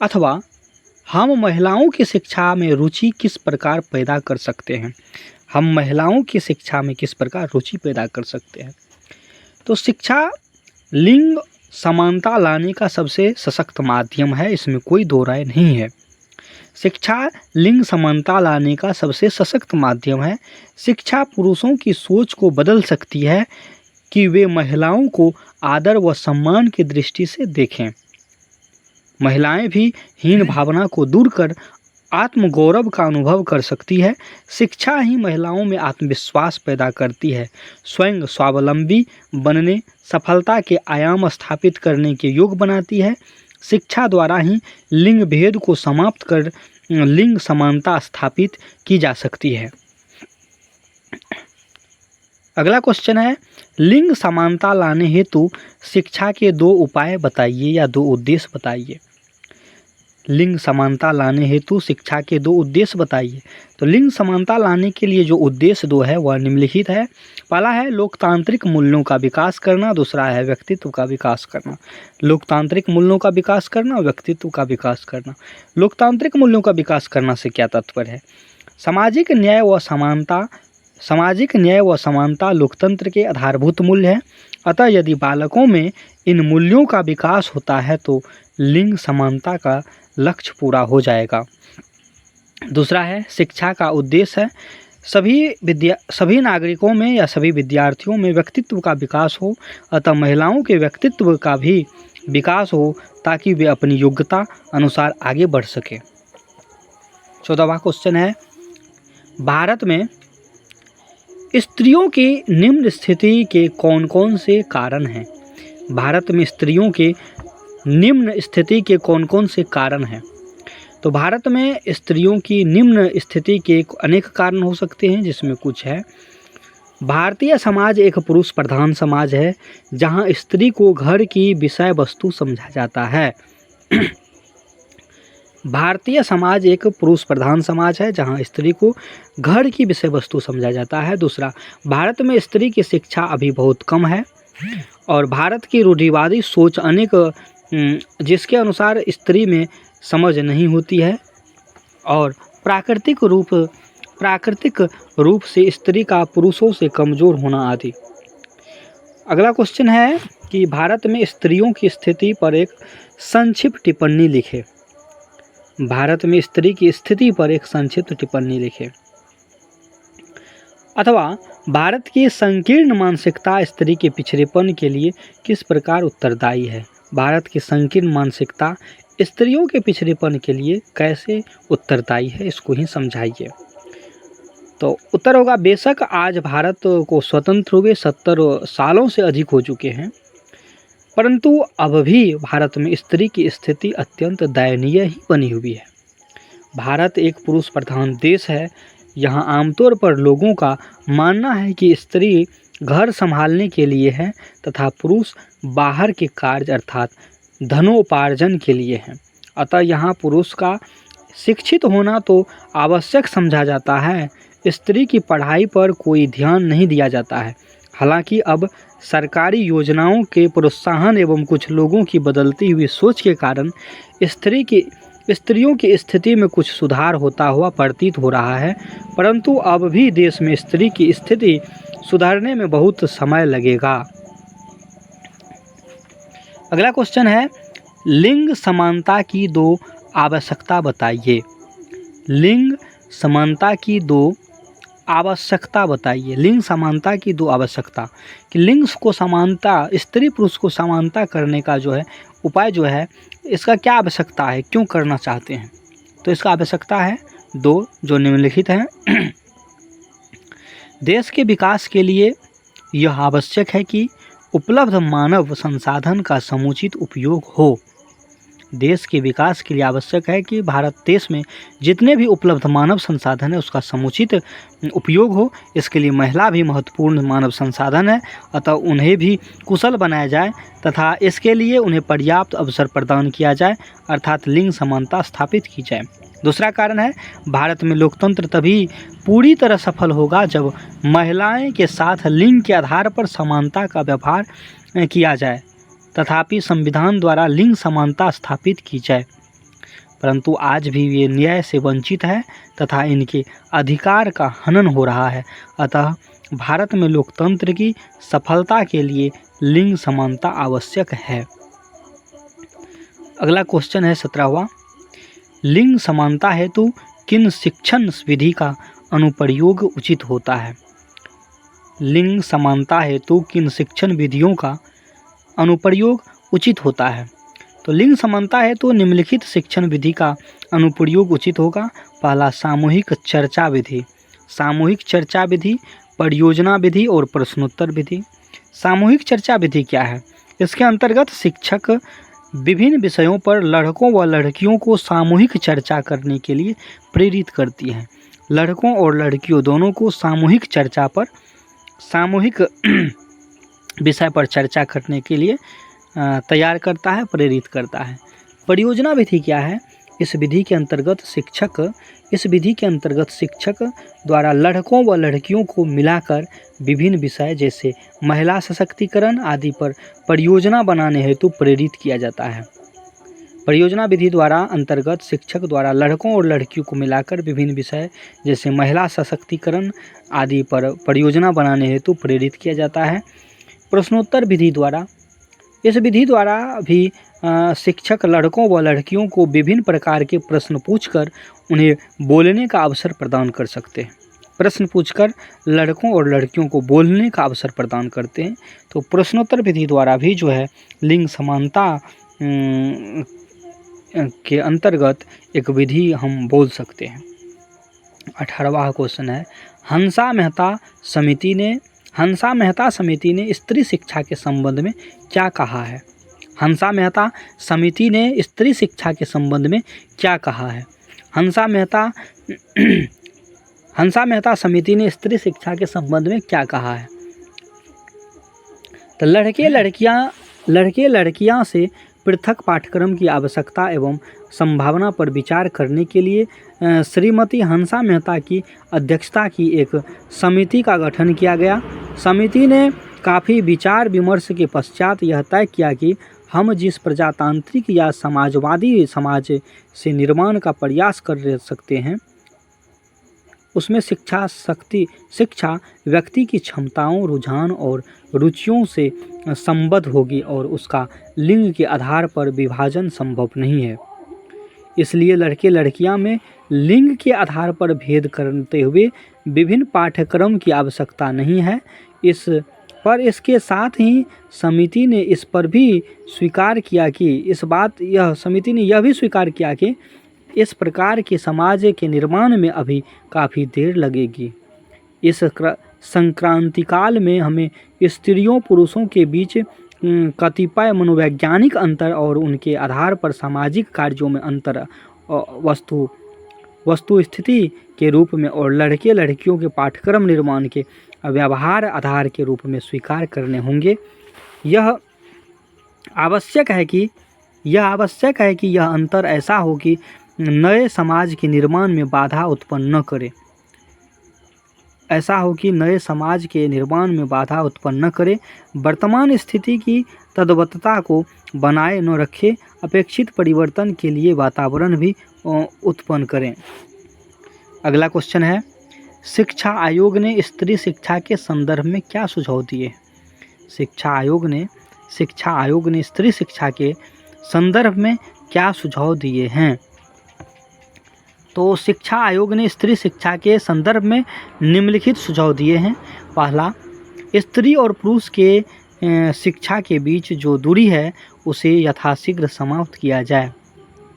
अथवा हम महिलाओं की शिक्षा में रुचि किस प्रकार पैदा कर सकते हैं। हम महिलाओं की शिक्षा में किस प्रकार रुचि पैदा कर सकते हैं। तो शिक्षा लिंग समानता लाने का सबसे सशक्त माध्यम है, इसमें कोई दो राय नहीं है। शिक्षा लिंग समानता लाने का सबसे सशक्त माध्यम है। शिक्षा पुरुषों की सोच को बदल सकती है कि वे महिलाओं को आदर व सम्मान की दृष्टि से देखें। महिलाएं भी हीन भावना को दूर कर आत्मगौरव का अनुभव कर सकती है। शिक्षा ही महिलाओं में आत्मविश्वास पैदा करती है, स्वयं स्वावलंबी बनने, सफलता के आयाम स्थापित करने के योग्य बनाती है। शिक्षा द्वारा ही लिंग भेद को समाप्त कर लिंग समानता स्थापित की जा सकती है। अगला क्वेश्चन है, लिंग समानता लाने हेतु शिक्षा के 2 उपाय बताइए या 2 उद्देश्य बताइए। लिंग समानता लाने हेतु शिक्षा के 2 उद्देश्य बताइए। तो लिंग समानता लाने के लिए जो उद्देश्य 2 है वह निम्नलिखित है। पहला है लोकतांत्रिक मूल्यों का विकास करना, दूसरा है व्यक्तित्व का विकास करना। लोकतांत्रिक मूल्यों का विकास करना, व्यक्तित्व का विकास करना। लोकतांत्रिक मूल्यों का विकास करना से क्या तात्पर्य है। सामाजिक न्याय व समानता लोकतंत्र के आधारभूत मूल्य हैं। अतः यदि बालकों में इन मूल्यों का विकास होता है तो लिंग समानता का लक्ष्य पूरा हो जाएगा। दूसरा है शिक्षा का उद्देश्य है सभी नागरिकों में या सभी विद्यार्थियों में व्यक्तित्व का विकास हो। अतः महिलाओं के व्यक्तित्व का भी विकास हो ताकि वे अपनी योग्यता अनुसार आगे बढ़ सके। 14वां क्वेश्चन है, भारत में स्त्रियों की निम्न स्थिति के कौन कौन से कारण हैं। भारत में स्त्रियों के निम्न स्थिति के कौन कौन से कारण हैं। तो भारत में स्त्रियों की निम्न स्थिति के अनेक कारण हो सकते हैं, जिसमें कुछ है। भारतीय समाज एक पुरुष प्रधान समाज है जहां स्त्री को घर की विषय वस्तु समझा जाता है। भारतीय समाज एक पुरुष प्रधान समाज है जहां स्त्री को घर की विषय वस्तु समझा जाता है। दूसरा, भारत में स्त्री की शिक्षा अभी बहुत कम है और भारत की रूढ़िवादी सोच जिसके अनुसार स्त्री में समझ नहीं होती है और प्राकृतिक रूप से स्त्री का पुरुषों से कमज़ोर होना आदि। अगला क्वेश्चन है कि भारत में स्त्रियों की स्थिति पर एक संक्षिप्त टिप्पणी लिखें। भारत में स्त्री की स्थिति पर एक संक्षिप्त टिप्पणी लिखें। अथवा भारत की संकीर्ण मानसिकता स्त्री के पिछड़ेपन के लिए किस प्रकार उत्तरदायी है। भारत की संकीर्ण मानसिकता स्त्रियों के पिछड़ेपन के लिए कैसे उत्तरदायी है, इसको ही समझाइए। तो उत्तर होगा, बेशक आज भारत को स्वतंत्र हुए 70 सालों से अधिक हो चुके हैं, परंतु अब भी भारत में स्त्री की स्थिति अत्यंत दयनीय ही बनी हुई है। भारत एक पुरुष प्रधान देश है। यहाँ आमतौर पर लोगों का मानना है कि स्त्री घर संभालने के लिए है तथा पुरुष बाहर के कार्य अर्थात धनोपार्जन के लिए है। अतः यहाँ पुरुष का शिक्षित होना तो आवश्यक समझा जाता है। स्त्री की पढ़ाई पर कोई ध्यान नहीं दिया जाता है। हालांकि अब सरकारी योजनाओं के प्रोत्साहन एवं कुछ लोगों की बदलती हुई सोच के कारण स्त्रियों की स्थिति में कुछ सुधार होता हुआ प्रतीत हो रहा है, परंतु अब भी देश में स्त्री की स्थिति सुधारने में बहुत समय लगेगा। अगला क्वेश्चन है, लिंग समानता की 2 आवश्यकता बताइए। लिंग समानता की 2 आवश्यकता बताइए। लिंग समानता की 2 आवश्यकता कि लिंग को समानता, स्त्री पुरुष को समानता करने का जो है उपाय जो है, इसका क्या आवश्यकता है, क्यों करना चाहते हैं? तो इसका आवश्यकता है 2 जो निम्नलिखित हैं। देश के विकास के लिए यह आवश्यक है कि उपलब्ध मानव संसाधन का समुचित उपयोग हो। देश के विकास के लिए आवश्यक है कि भारत देश में जितने भी उपलब्ध मानव संसाधन है उसका समुचित उपयोग हो। इसके लिए महिला भी महत्वपूर्ण मानव संसाधन है, अतः उन्हें भी कुशल बनाया जाए तथा इसके लिए उन्हें पर्याप्त अवसर प्रदान किया जाए, अर्थात लिंग समानता स्थापित की जाए। दूसरा कारण है, भारत में लोकतंत्र तभी पूरी तरह सफल होगा जब महिलाएं के साथ लिंग के आधार पर समानता का व्यवहार किया जाए, तथापि संविधान द्वारा लिंग समानता स्थापित की जाए। परंतु आज भी ये न्याय से वंचित है तथा इनके अधिकार का हनन हो रहा है। अतः भारत में लोकतंत्र की सफलता के लिए लिंग समानता आवश्यक है। अगला क्वेश्चन है 17वां। लिंग समानता हेतु किन शिक्षण विधि का अनुप्रयोग उचित होता है? लिंग समानता हेतु किन शिक्षण विधियों का अनुप्रयोग उचित होता है? तो लिंग समानता है तो निम्नलिखित शिक्षण विधि का अनुप्रयोग उचित होगा। पहला, सामूहिक चर्चा विधि। सामूहिक चर्चा विधि, परियोजना विधि और प्रश्नोत्तर विधि। सामूहिक चर्चा विधि क्या है? इसके अंतर्गत शिक्षक विभिन्न विषयों पर लड़कों व लड़कियों को सामूहिक चर्चा करने के लिए प्रेरित करती हैं। लड़कों और लड़कियों दोनों को सामूहिक चर्चा पर, सामूहिक विषय पर चर्चा करने के लिए तैयार करता है, प्रेरित करता है। परियोजना विधि क्या है? इस विधि के अंतर्गत शिक्षक द्वारा लड़कों व लड़कियों को मिलाकर विभिन्न विषय जैसे महिला सशक्तिकरण आदि पर परियोजना बनाने हेतु प्रेरित किया जाता है। परियोजना विधि द्वारा अंतर्गत शिक्षक द्वारा लड़कों और लड़कियों को मिलाकर विभिन्न विषय जैसे महिला सशक्तिकरण आदि पर परियोजना बनाने हेतु प्रेरित किया जाता है। प्रश्नोत्तर विधि द्वारा, इस विधि द्वारा भी शिक्षक लड़कों व लड़कियों को विभिन्न प्रकार के प्रश्न पूछकर उन्हें बोलने का अवसर प्रदान कर सकते हैं। प्रश्न पूछकर लड़कों और लड़कियों को बोलने का अवसर प्रदान करते हैं। तो प्रश्नोत्तर विधि द्वारा भी जो है लिंग समानता के अंतर्गत एक विधि हम बोल सकते हैं। 18वां क्वेश्चन है, हंसा मेहता समिति ने स्त्री शिक्षा के संबंध में क्या कहा है? हंसा मेहता समिति ने स्त्री शिक्षा के संबंध में क्या कहा है? हंसा मेहता समिति ने स्त्री शिक्षा के संबंध में क्या कहा है? तो लड़के लड़कियां से पृथक पाठ्यक्रम की आवश्यकता एवं संभावना पर विचार करने के लिए श्रीमती हंसा मेहता की अध्यक्षता की एक समिति का गठन किया गया। समिति ने काफ़ी विचार विमर्श के पश्चात यह तय किया कि हम जिस प्रजातांत्रिक या समाजवादी समाज से निर्माण का प्रयास कर सकते हैं उसमें शिक्षा व्यक्ति की क्षमताओं, रुझान और रुचियों से संबद्ध होगी और उसका लिंग के आधार पर विभाजन संभव नहीं है। इसलिए लड़के लड़कियां में लिंग के आधार पर भेद करते हुए विभिन्न पाठ्यक्रम की आवश्यकता नहीं है। इसके साथ ही समिति ने इस पर भी स्वीकार किया कि समिति ने यह भी स्वीकार किया कि इस प्रकार के समाज के निर्माण में अभी काफ़ी देर लगेगी। इस संक्रांति काल में हमें स्त्रियों पुरुषों के बीच कतिपय मनोवैज्ञानिक अंतर और उनके आधार पर सामाजिक कार्यों में अंतर वस्तु स्थिति के रूप में और लड़के लड़कियों के पाठ्यक्रम निर्माण के व्यवहार आधार के रूप में स्वीकार करने होंगे। यह आवश्यक है कि यह अंतर ऐसा हो कि नए समाज के निर्माण में बाधा उत्पन्न न करे, वर्तमान स्थिति की तद्वतता को बनाए न रखे, अपेक्षित परिवर्तन के लिए वातावरण भी उत्पन्न करें। अगला क्वेश्चन है, शिक्षा आयोग ने स्त्री शिक्षा के संदर्भ में क्या सुझाव दिए? शिक्षा आयोग ने स्त्री शिक्षा के संदर्भ में क्या सुझाव दिए हैं? तो शिक्षा आयोग ने स्त्री शिक्षा के संदर्भ में निम्नलिखित सुझाव दिए हैं। पहला, स्त्री और पुरुष के शिक्षा के बीच जो दूरी है उसे यथाशीघ्र समाप्त किया जाए।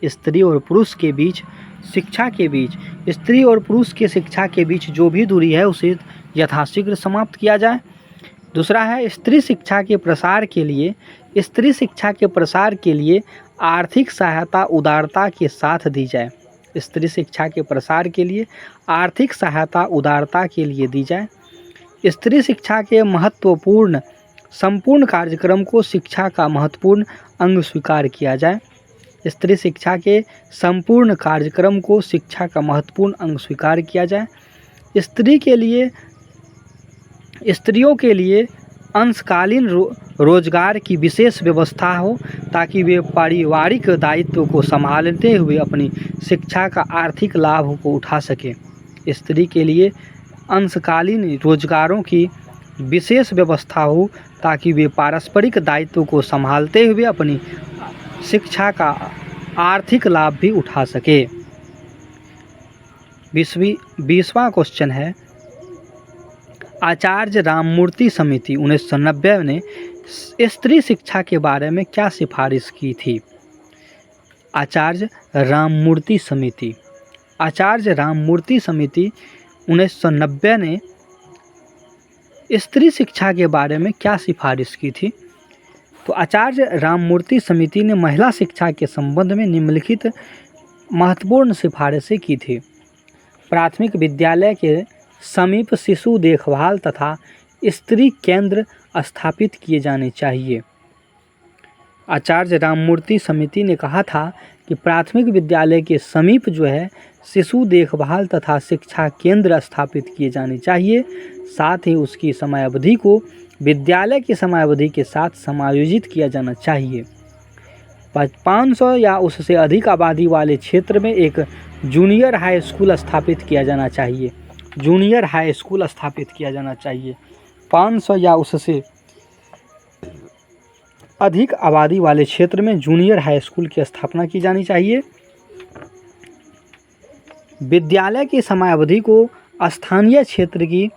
स्त्री और पुरुष के बीच शिक्षा के बीच स्त्री और पुरुष के शिक्षा के बीच जो भी दूरी है उसे यथाशीघ्र समाप्त किया जाए। दूसरा है, स्त्री शिक्षा के प्रसार के लिए आर्थिक सहायता उदारता के साथ दी जाए। स्त्री शिक्षा के प्रसार के लिए आर्थिक सहायता उदारता के लिए दी जाए। स्त्री शिक्षा के महत्वपूर्ण संपूर्ण कार्यक्रम को शिक्षा का महत्वपूर्ण अंग स्वीकार किया जाए। स्त्री शिक्षा के संपूर्ण कार्यक्रम को शिक्षा का महत्वपूर्ण अंग स्वीकार किया जाए। स्त्रियों के लिए अंशकालीन रोजगार की विशेष व्यवस्था हो ताकि वे पारिवारिक दायित्व को संभालते हुए अपनी शिक्षा का आर्थिक लाभ को उठा सकें। स्त्री के लिए अंशकालीन रोजगारों की विशेष व्यवस्था हो ताकि वे पारस्परिक दायित्व को संभालते हुए अपनी शिक्षा का आर्थिक लाभ भी उठा सके। 20वां क्वेश्चन है, आचार्य राममूर्ति समिति 1990 ने स्त्री शिक्षा के बारे में क्या सिफारिश की थी? आचार्य राममूर्ति समिति 1990 ने स्त्री शिक्षा के बारे में क्या सिफारिश की थी? तो आचार्य राममूर्ति समिति ने महिला शिक्षा के संबंध में निम्नलिखित महत्वपूर्ण सिफारिशें की थी। प्राथमिक विद्यालय के समीप शिशु देखभाल तथा स्त्री केंद्र स्थापित किए जाने चाहिए। आचार्य राममूर्ति समिति ने कहा था कि प्राथमिक विद्यालय के समीप जो है शिशु देखभाल तथा शिक्षा केंद्र स्थापित किए जाने चाहिए। साथ ही उसकी समयावधि को विद्यालय की समयावधि के साथ समायोजित किया जाना चाहिए। 500 या उससे अधिक आबादी वाले क्षेत्र में एक जूनियर हाई स्कूल स्थापित किया जाना चाहिए। 500 या उससे अधिक आबादी वाले क्षेत्र में जूनियर हाई स्कूल की स्थापना की जानी चाहिए। विद्यालय की समयावधि को स्थानीय क्षेत्र की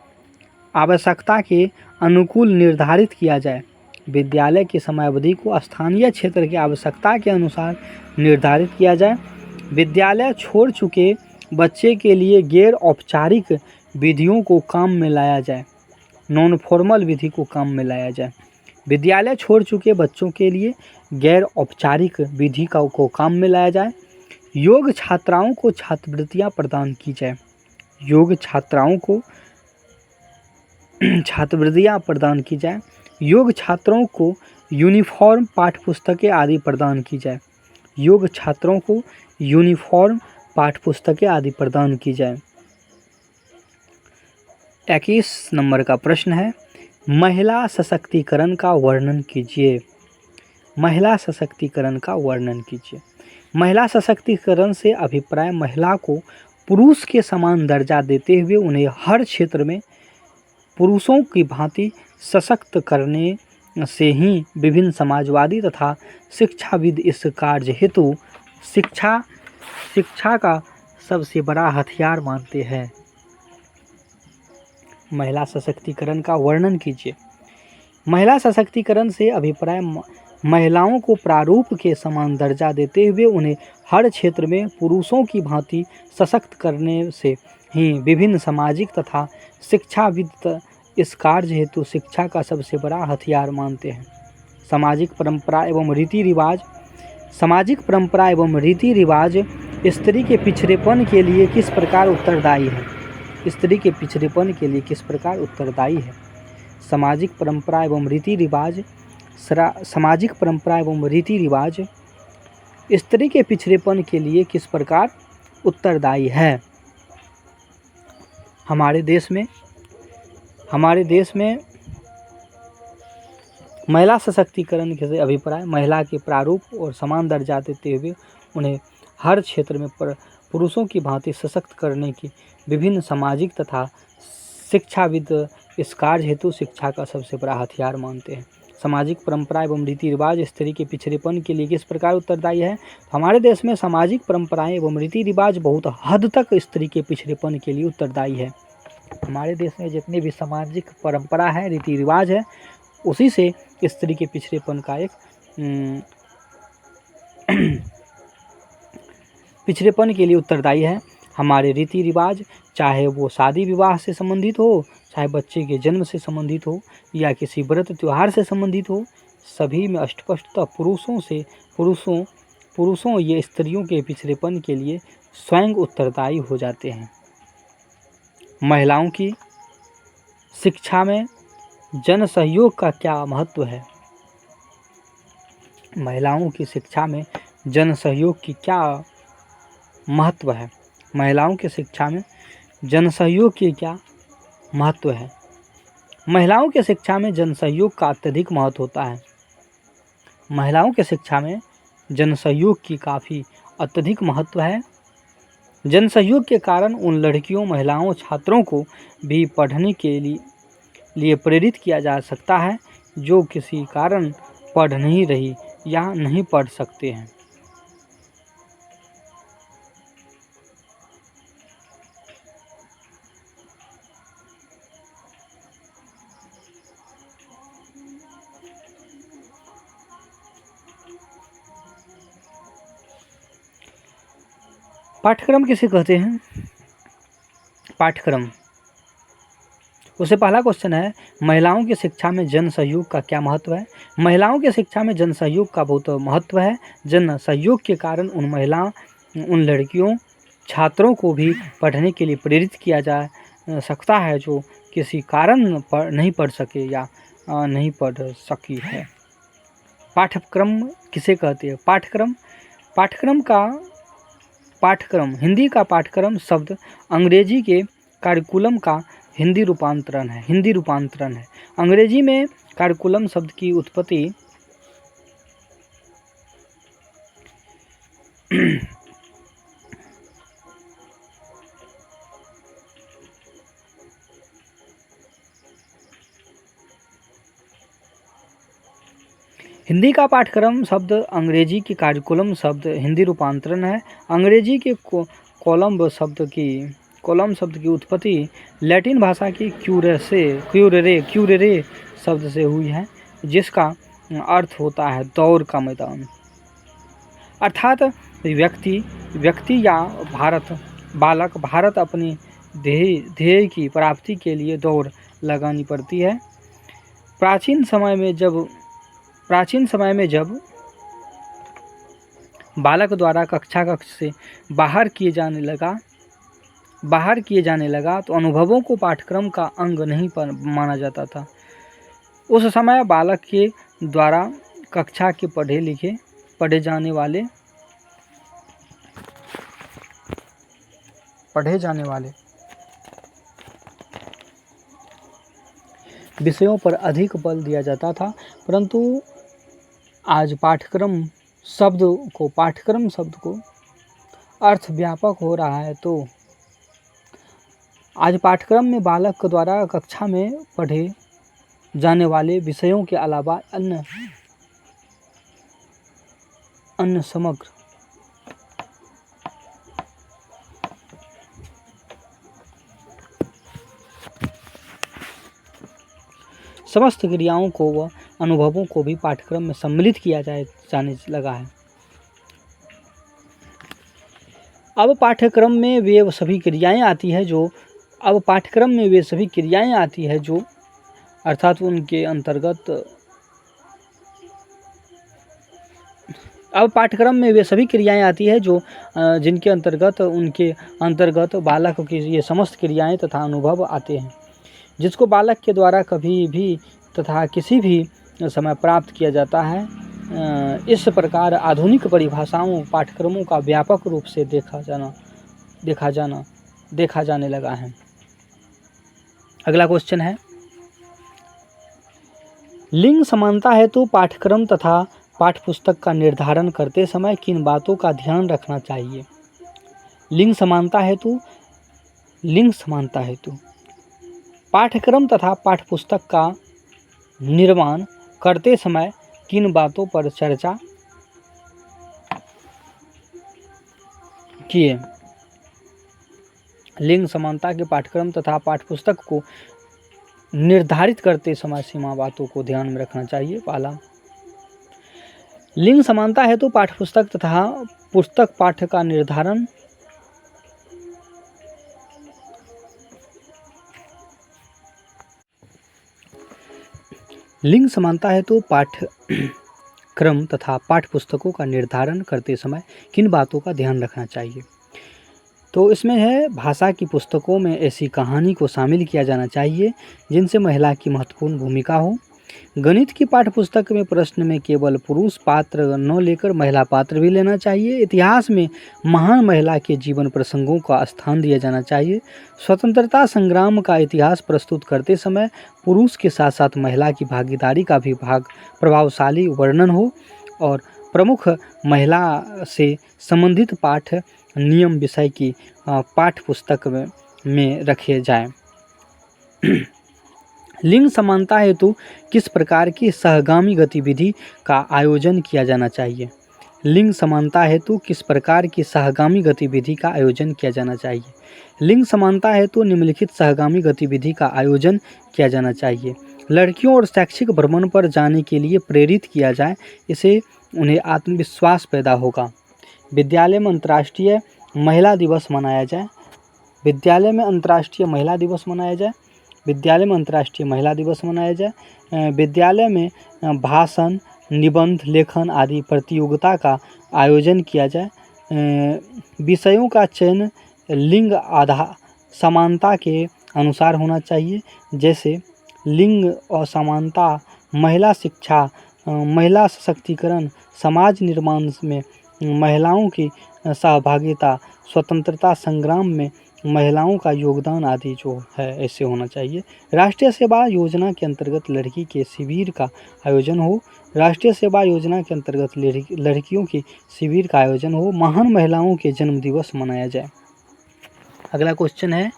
आवश्यकता के अनुकूल निर्धारित किया जाए। विद्यालय की समयावधि को स्थानीय क्षेत्र की आवश्यकता के अनुसार निर्धारित किया जाए। विद्यालय छोड़ चुके बच्चे के लिए गैर औपचारिक विधियों को काम में लाया जाए। नॉन फॉर्मल विधि को काम में लाया जाए। विद्यालय छोड़ चुके बच्चों के लिए गैर औपचारिक विधि को काम में लाया जाए। योग्य छात्राओं को छात्रवृत्तियां प्रदान की जाए। योग्य छात्राओं को छात्रवृत्तियां प्रदान की जाए। योग्य छात्रों को यूनिफॉर्म पाठ्यपुस्तकें आदि प्रदान की जाए। योग्य छात्रों को यूनिफॉर्म पाठ्यपुस्तकें आदि प्रदान की जाए। 21 नंबर का प्रश्न है, महिला सशक्तिकरण का वर्णन कीजिए। महिला सशक्तिकरण का वर्णन कीजिए। महिला सशक्तिकरण से अभिप्राय महिला को पुरुष के समान दर्जा देते हुए उन्हें हर क्षेत्र में पुरुषों की भांति सशक्त करने से ही विभिन्न समाजवादी तथा शिक्षाविद इस कार्य हेतु शिक्षा का सबसे बड़ा हथियार मानते हैं। महिला सशक्तिकरण का वर्णन कीजिए। महिला सशक्तिकरण से अभिप्राय महिलाओं को प्रारूप के समान दर्जा देते हुए उन्हें हर क्षेत्र में पुरुषों की भांति सशक्त करने से ही विभिन्न सामाजिक तथा शिक्षाविद इस कार्य हेतु शिक्षा का सबसे बड़ा हथियार मानते हैं। सामाजिक परंपरा एवं रीति रिवाज स्त्री के पिछड़ेपन के लिए किस प्रकार उत्तरदायी है? स्त्री के पिछड़ेपन के लिए किस प्रकार उत्तरदायी है? सामाजिक परंपरा एवं रीति रिवाज स्त्री के पिछड़ेपन के लिए किस प्रकार उत्तरदायी है? हमारे देश में महिला सशक्तिकरण के अभिप्राय महिला के प्रारूप और समान दर्जा देते हुए उन्हें हर क्षेत्र में पुरुषों की भांति सशक्त करने की विभिन्न सामाजिक तथा शिक्षाविद इस कार्य हेतु शिक्षा का सबसे बड़ा हथियार मानते हैं। सामाजिक परंपरा एवं रीति रिवाज स्त्री के पिछड़ेपन के लिए किस प्रकार उत्तरदायी है? हमारे देश में सामाजिक परंपराएं एवं रीति रिवाज बहुत हद तक स्त्री के पिछड़ेपन के लिए उत्तरदायी है। हमारे देश में जितने भी सामाजिक परंपरा है, रीति रिवाज है, उसी से स्त्री के पिछड़ेपन का एक पिछड़ेपन के लिए उत्तरदायी है। हमारे रीति रिवाज, चाहे वो शादी विवाह से संबंधित हो, चाहे बच्चे के जन्म से संबंधित हो, या किसी व्रत त्योहार से संबंधित हो, सभी में स्पष्टतः पुरुषों ये स्त्रियों के पिछड़ेपन के लिए स्वयं उत्तरदायी हो जाते हैं। महिलाओं की शिक्षा में जन सहयोग का क्या महत्व है? महिलाओं की शिक्षा में जन सहयोग की क्या महत्व है? महिलाओं की शिक्षा में जन सहयोग की क्या महत्व है? महिलाओं की शिक्षा में जन सहयोग का अत्यधिक महत्व होता है। महिलाओं की शिक्षा में जन सहयोग की काफ़ी अत्यधिक महत्व है। जन सहयोग के कारण उन लड़कियों, महिलाओं, छात्रों को भी पढ़ने के लिए प्रेरित किया जा सकता है जो किसी कारण पढ़ नहीं रही या नहीं पढ़ सकते हैं। पाठ्यक्रम किसे कहते हैं? पाठ्यक्रम, उससे पहला क्वेश्चन है, महिलाओं की शिक्षा में जन सहयोग का क्या महत्व है? महिलाओं की शिक्षा में जन सहयोग का बहुत महत्व है। जन सहयोग के कारण उन लड़कियों, छात्रों को भी पढ़ने के लिए प्रेरित किया जा सकता है जो किसी कारण नहीं पढ़ सके या नहीं पढ़ सकी है। पाठ्यक्रम किसे कहते हैं? पाठ्यक्रम हिंदी का पाठ्यक्रम शब्द अंग्रेजी के करिकुलम का हिंदी रूपांतरण है। अंग्रेजी में करिकुलम शब्द की उत्पत्ति हिंदी का पाठ्यक्रम शब्द अंग्रेजी की करिकुलम शब्द हिंदी रूपांतरण है। अंग्रेजी के कॉलम शब्द की उत्पत्ति लैटिन भाषा की क्यूरेरे शब्द से हुई है, जिसका अर्थ होता है दौड़ का मैदान। अर्थात व्यक्ति या भारत अपनी ध्येय की प्राप्ति के लिए दौड़ लगानी पड़ती है। प्राचीन समय में जब बालक द्वारा कक्ष से बाहर किए जाने लगा तो अनुभवों को पाठ्यक्रम का अंग नहीं माना जाता था। उस समय बालक के द्वारा कक्षा के पढ़े जाने वाले विषयों पर अधिक बल दिया जाता था, परंतु आज पाठ्यक्रम शब्द को अर्थ व्यापक हो रहा है। तो आज पाठ्यक्रम में बालक द्वारा कक्षा में पढ़े जाने वाले विषयों के अलावा अन्य समस्त क्रियाओं को व अनुभवों को भी पाठ्यक्रम में सम्मिलित किया जाने लगा है। अब पाठ्यक्रम में वे सभी क्रियाएं आती है जो अर्थात उनके अंतर्गत जिनके अंतर्गत बालक की ये समस्त क्रियाएं तथा अनुभव आते हैं, जिसको बालक के द्वारा कभी भी तथा किसी भी समय प्राप्त किया जाता है। इस प्रकार आधुनिक परिभाषाओं पाठ्यक्रमों का व्यापक रूप से देखा जाने लगा है। अगला क्वेश्चन है, लिंग समानता हेतु पाठ्यक्रम तथा पाठ्यपुस्तक का निर्धारण करते समय किन बातों का ध्यान रखना चाहिए? लिंग समानता हेतु पाठ्यक्रम तथा पाठ्यपुस्तक का निर्माण करते समय किन बातों पर चर्चा किए। लिंग समानता के पाठ्यक्रम तथा पाठ्यपुस्तक को निर्धारित करते समय सीमा बातों को ध्यान में रखना चाहिए। पहला, लिंग समानता हेतु पाठ्यपुस्तक तथा पुस्तक पाठ्य का निर्धारण लिंग समानता हेतु पाठ्यक्रम तथा पाठ्यपुस्तकों का निर्धारण करते समय किन बातों का ध्यान रखना चाहिए। तो इसमें है, भाषा की पुस्तकों में ऐसी कहानी को शामिल किया जाना चाहिए जिनसे महिला की महत्वपूर्ण भूमिका हो। गणित की पाठ्यपुस्तक में प्रश्न में केवल पुरुष पात्र न लेकर महिला पात्र भी लेना चाहिए। इतिहास में महान महिला के जीवन प्रसंगों का स्थान दिया जाना चाहिए। स्वतंत्रता संग्राम का इतिहास प्रस्तुत करते समय पुरुष के साथ साथ महिला की भागीदारी का भी प्रभावशाली वर्णन हो और प्रमुख महिला से संबंधित पाठ नियम विषय की पाठ्यपुस्तक में रखे जाएं। लिंग समानता हेतु किस प्रकार की सहगामी गतिविधि का आयोजन किया जाना चाहिए। लिंग समानता हेतु किस प्रकार की सहगामी गतिविधि का आयोजन किया जाना चाहिए। लिंग समानता हेतु निम्नलिखित सहगामी गतिविधि का आयोजन किया जाना चाहिए। लड़कियों और शैक्षिक भ्रमण पर जाने के लिए प्रेरित किया जाए, इससे उन्हें आत्मविश्वास पैदा होगा। विद्यालय में अंतर्राष्ट्रीय महिला दिवस मनाया जाए। विद्यालय में अंतर्राष्ट्रीय महिला दिवस मनाया जाए। विद्यालय में अंतर्राष्ट्रीय महिला दिवस मनाया जाए। विद्यालय में भाषण, निबंध लेखन आदि प्रतियोगिता का आयोजन किया जाए। विषयों का चयन लिंग आधार समानता के अनुसार होना चाहिए, जैसे लिंग असमानता, महिला शिक्षा, महिला सशक्तिकरण, समाज निर्माण में महिलाओं की सहभागिता, स्वतंत्रता संग्राम में महिलाओं का योगदान आदि जो है ऐसे होना चाहिए। राष्ट्रीय सेवा योजना के अंतर्गत लड़की के शिविर का आयोजन हो। राष्ट्रीय सेवा योजना के अंतर्गत लड़कियों की शिविर का आयोजन हो। महान महिलाओं के जन्म दिवस मनाया जाए। अगला क्वेश्चन है,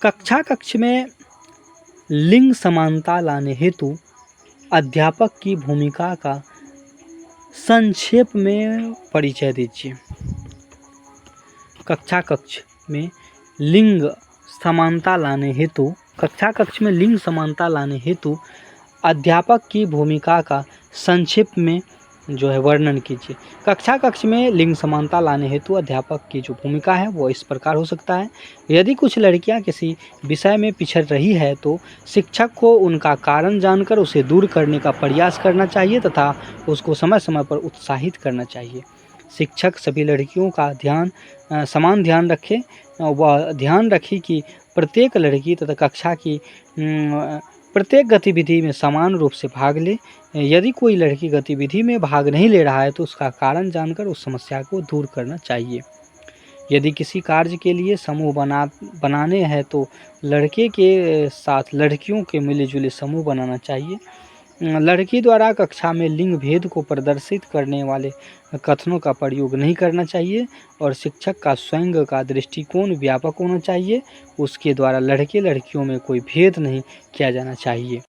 कक्ष में लिंग समानता लाने हेतु अध्यापक की भूमिका का संक्षेप में परिचय दीजिए। कक्ष में लिंग समानता लाने हेतु अध्यापक की भूमिका का संक्षेप में जो है वर्णन कीजिए। कक्ष में लिंग समानता लाने हेतु अध्यापक की जो भूमिका है वो इस प्रकार हो सकता है। यदि कुछ लड़कियां किसी विषय में पिछड़ रही है तो शिक्षक को उनका कारण जानकर उसे दूर करने का प्रयास करना चाहिए तथा उसको समय समय पर उत्साहित करना चाहिए। शिक्षक सभी लड़कियों का समान ध्यान रखे। वह ध्यान रखे कि प्रत्येक लड़की तथा कक्षा की प्रत्येक गतिविधि में समान रूप से भाग ले। यदि कोई लड़की गतिविधि में भाग नहीं ले रहा है तो उसका कारण जानकर उस समस्या को दूर करना चाहिए। यदि किसी कार्य के लिए समूह बनाने हैं तो लड़के के साथ लड़कियों के मिले-जुले समूह बनाना चाहिए। लड़की द्वारा कक्षा में लिंग भेद को प्रदर्शित करने वाले कथनों का प्रयोग नहीं करना चाहिए और शिक्षक का स्वयं का दृष्टिकोण व्यापक होना चाहिए। उसके द्वारा लड़के लड़कियों में कोई भेद नहीं किया जाना चाहिए।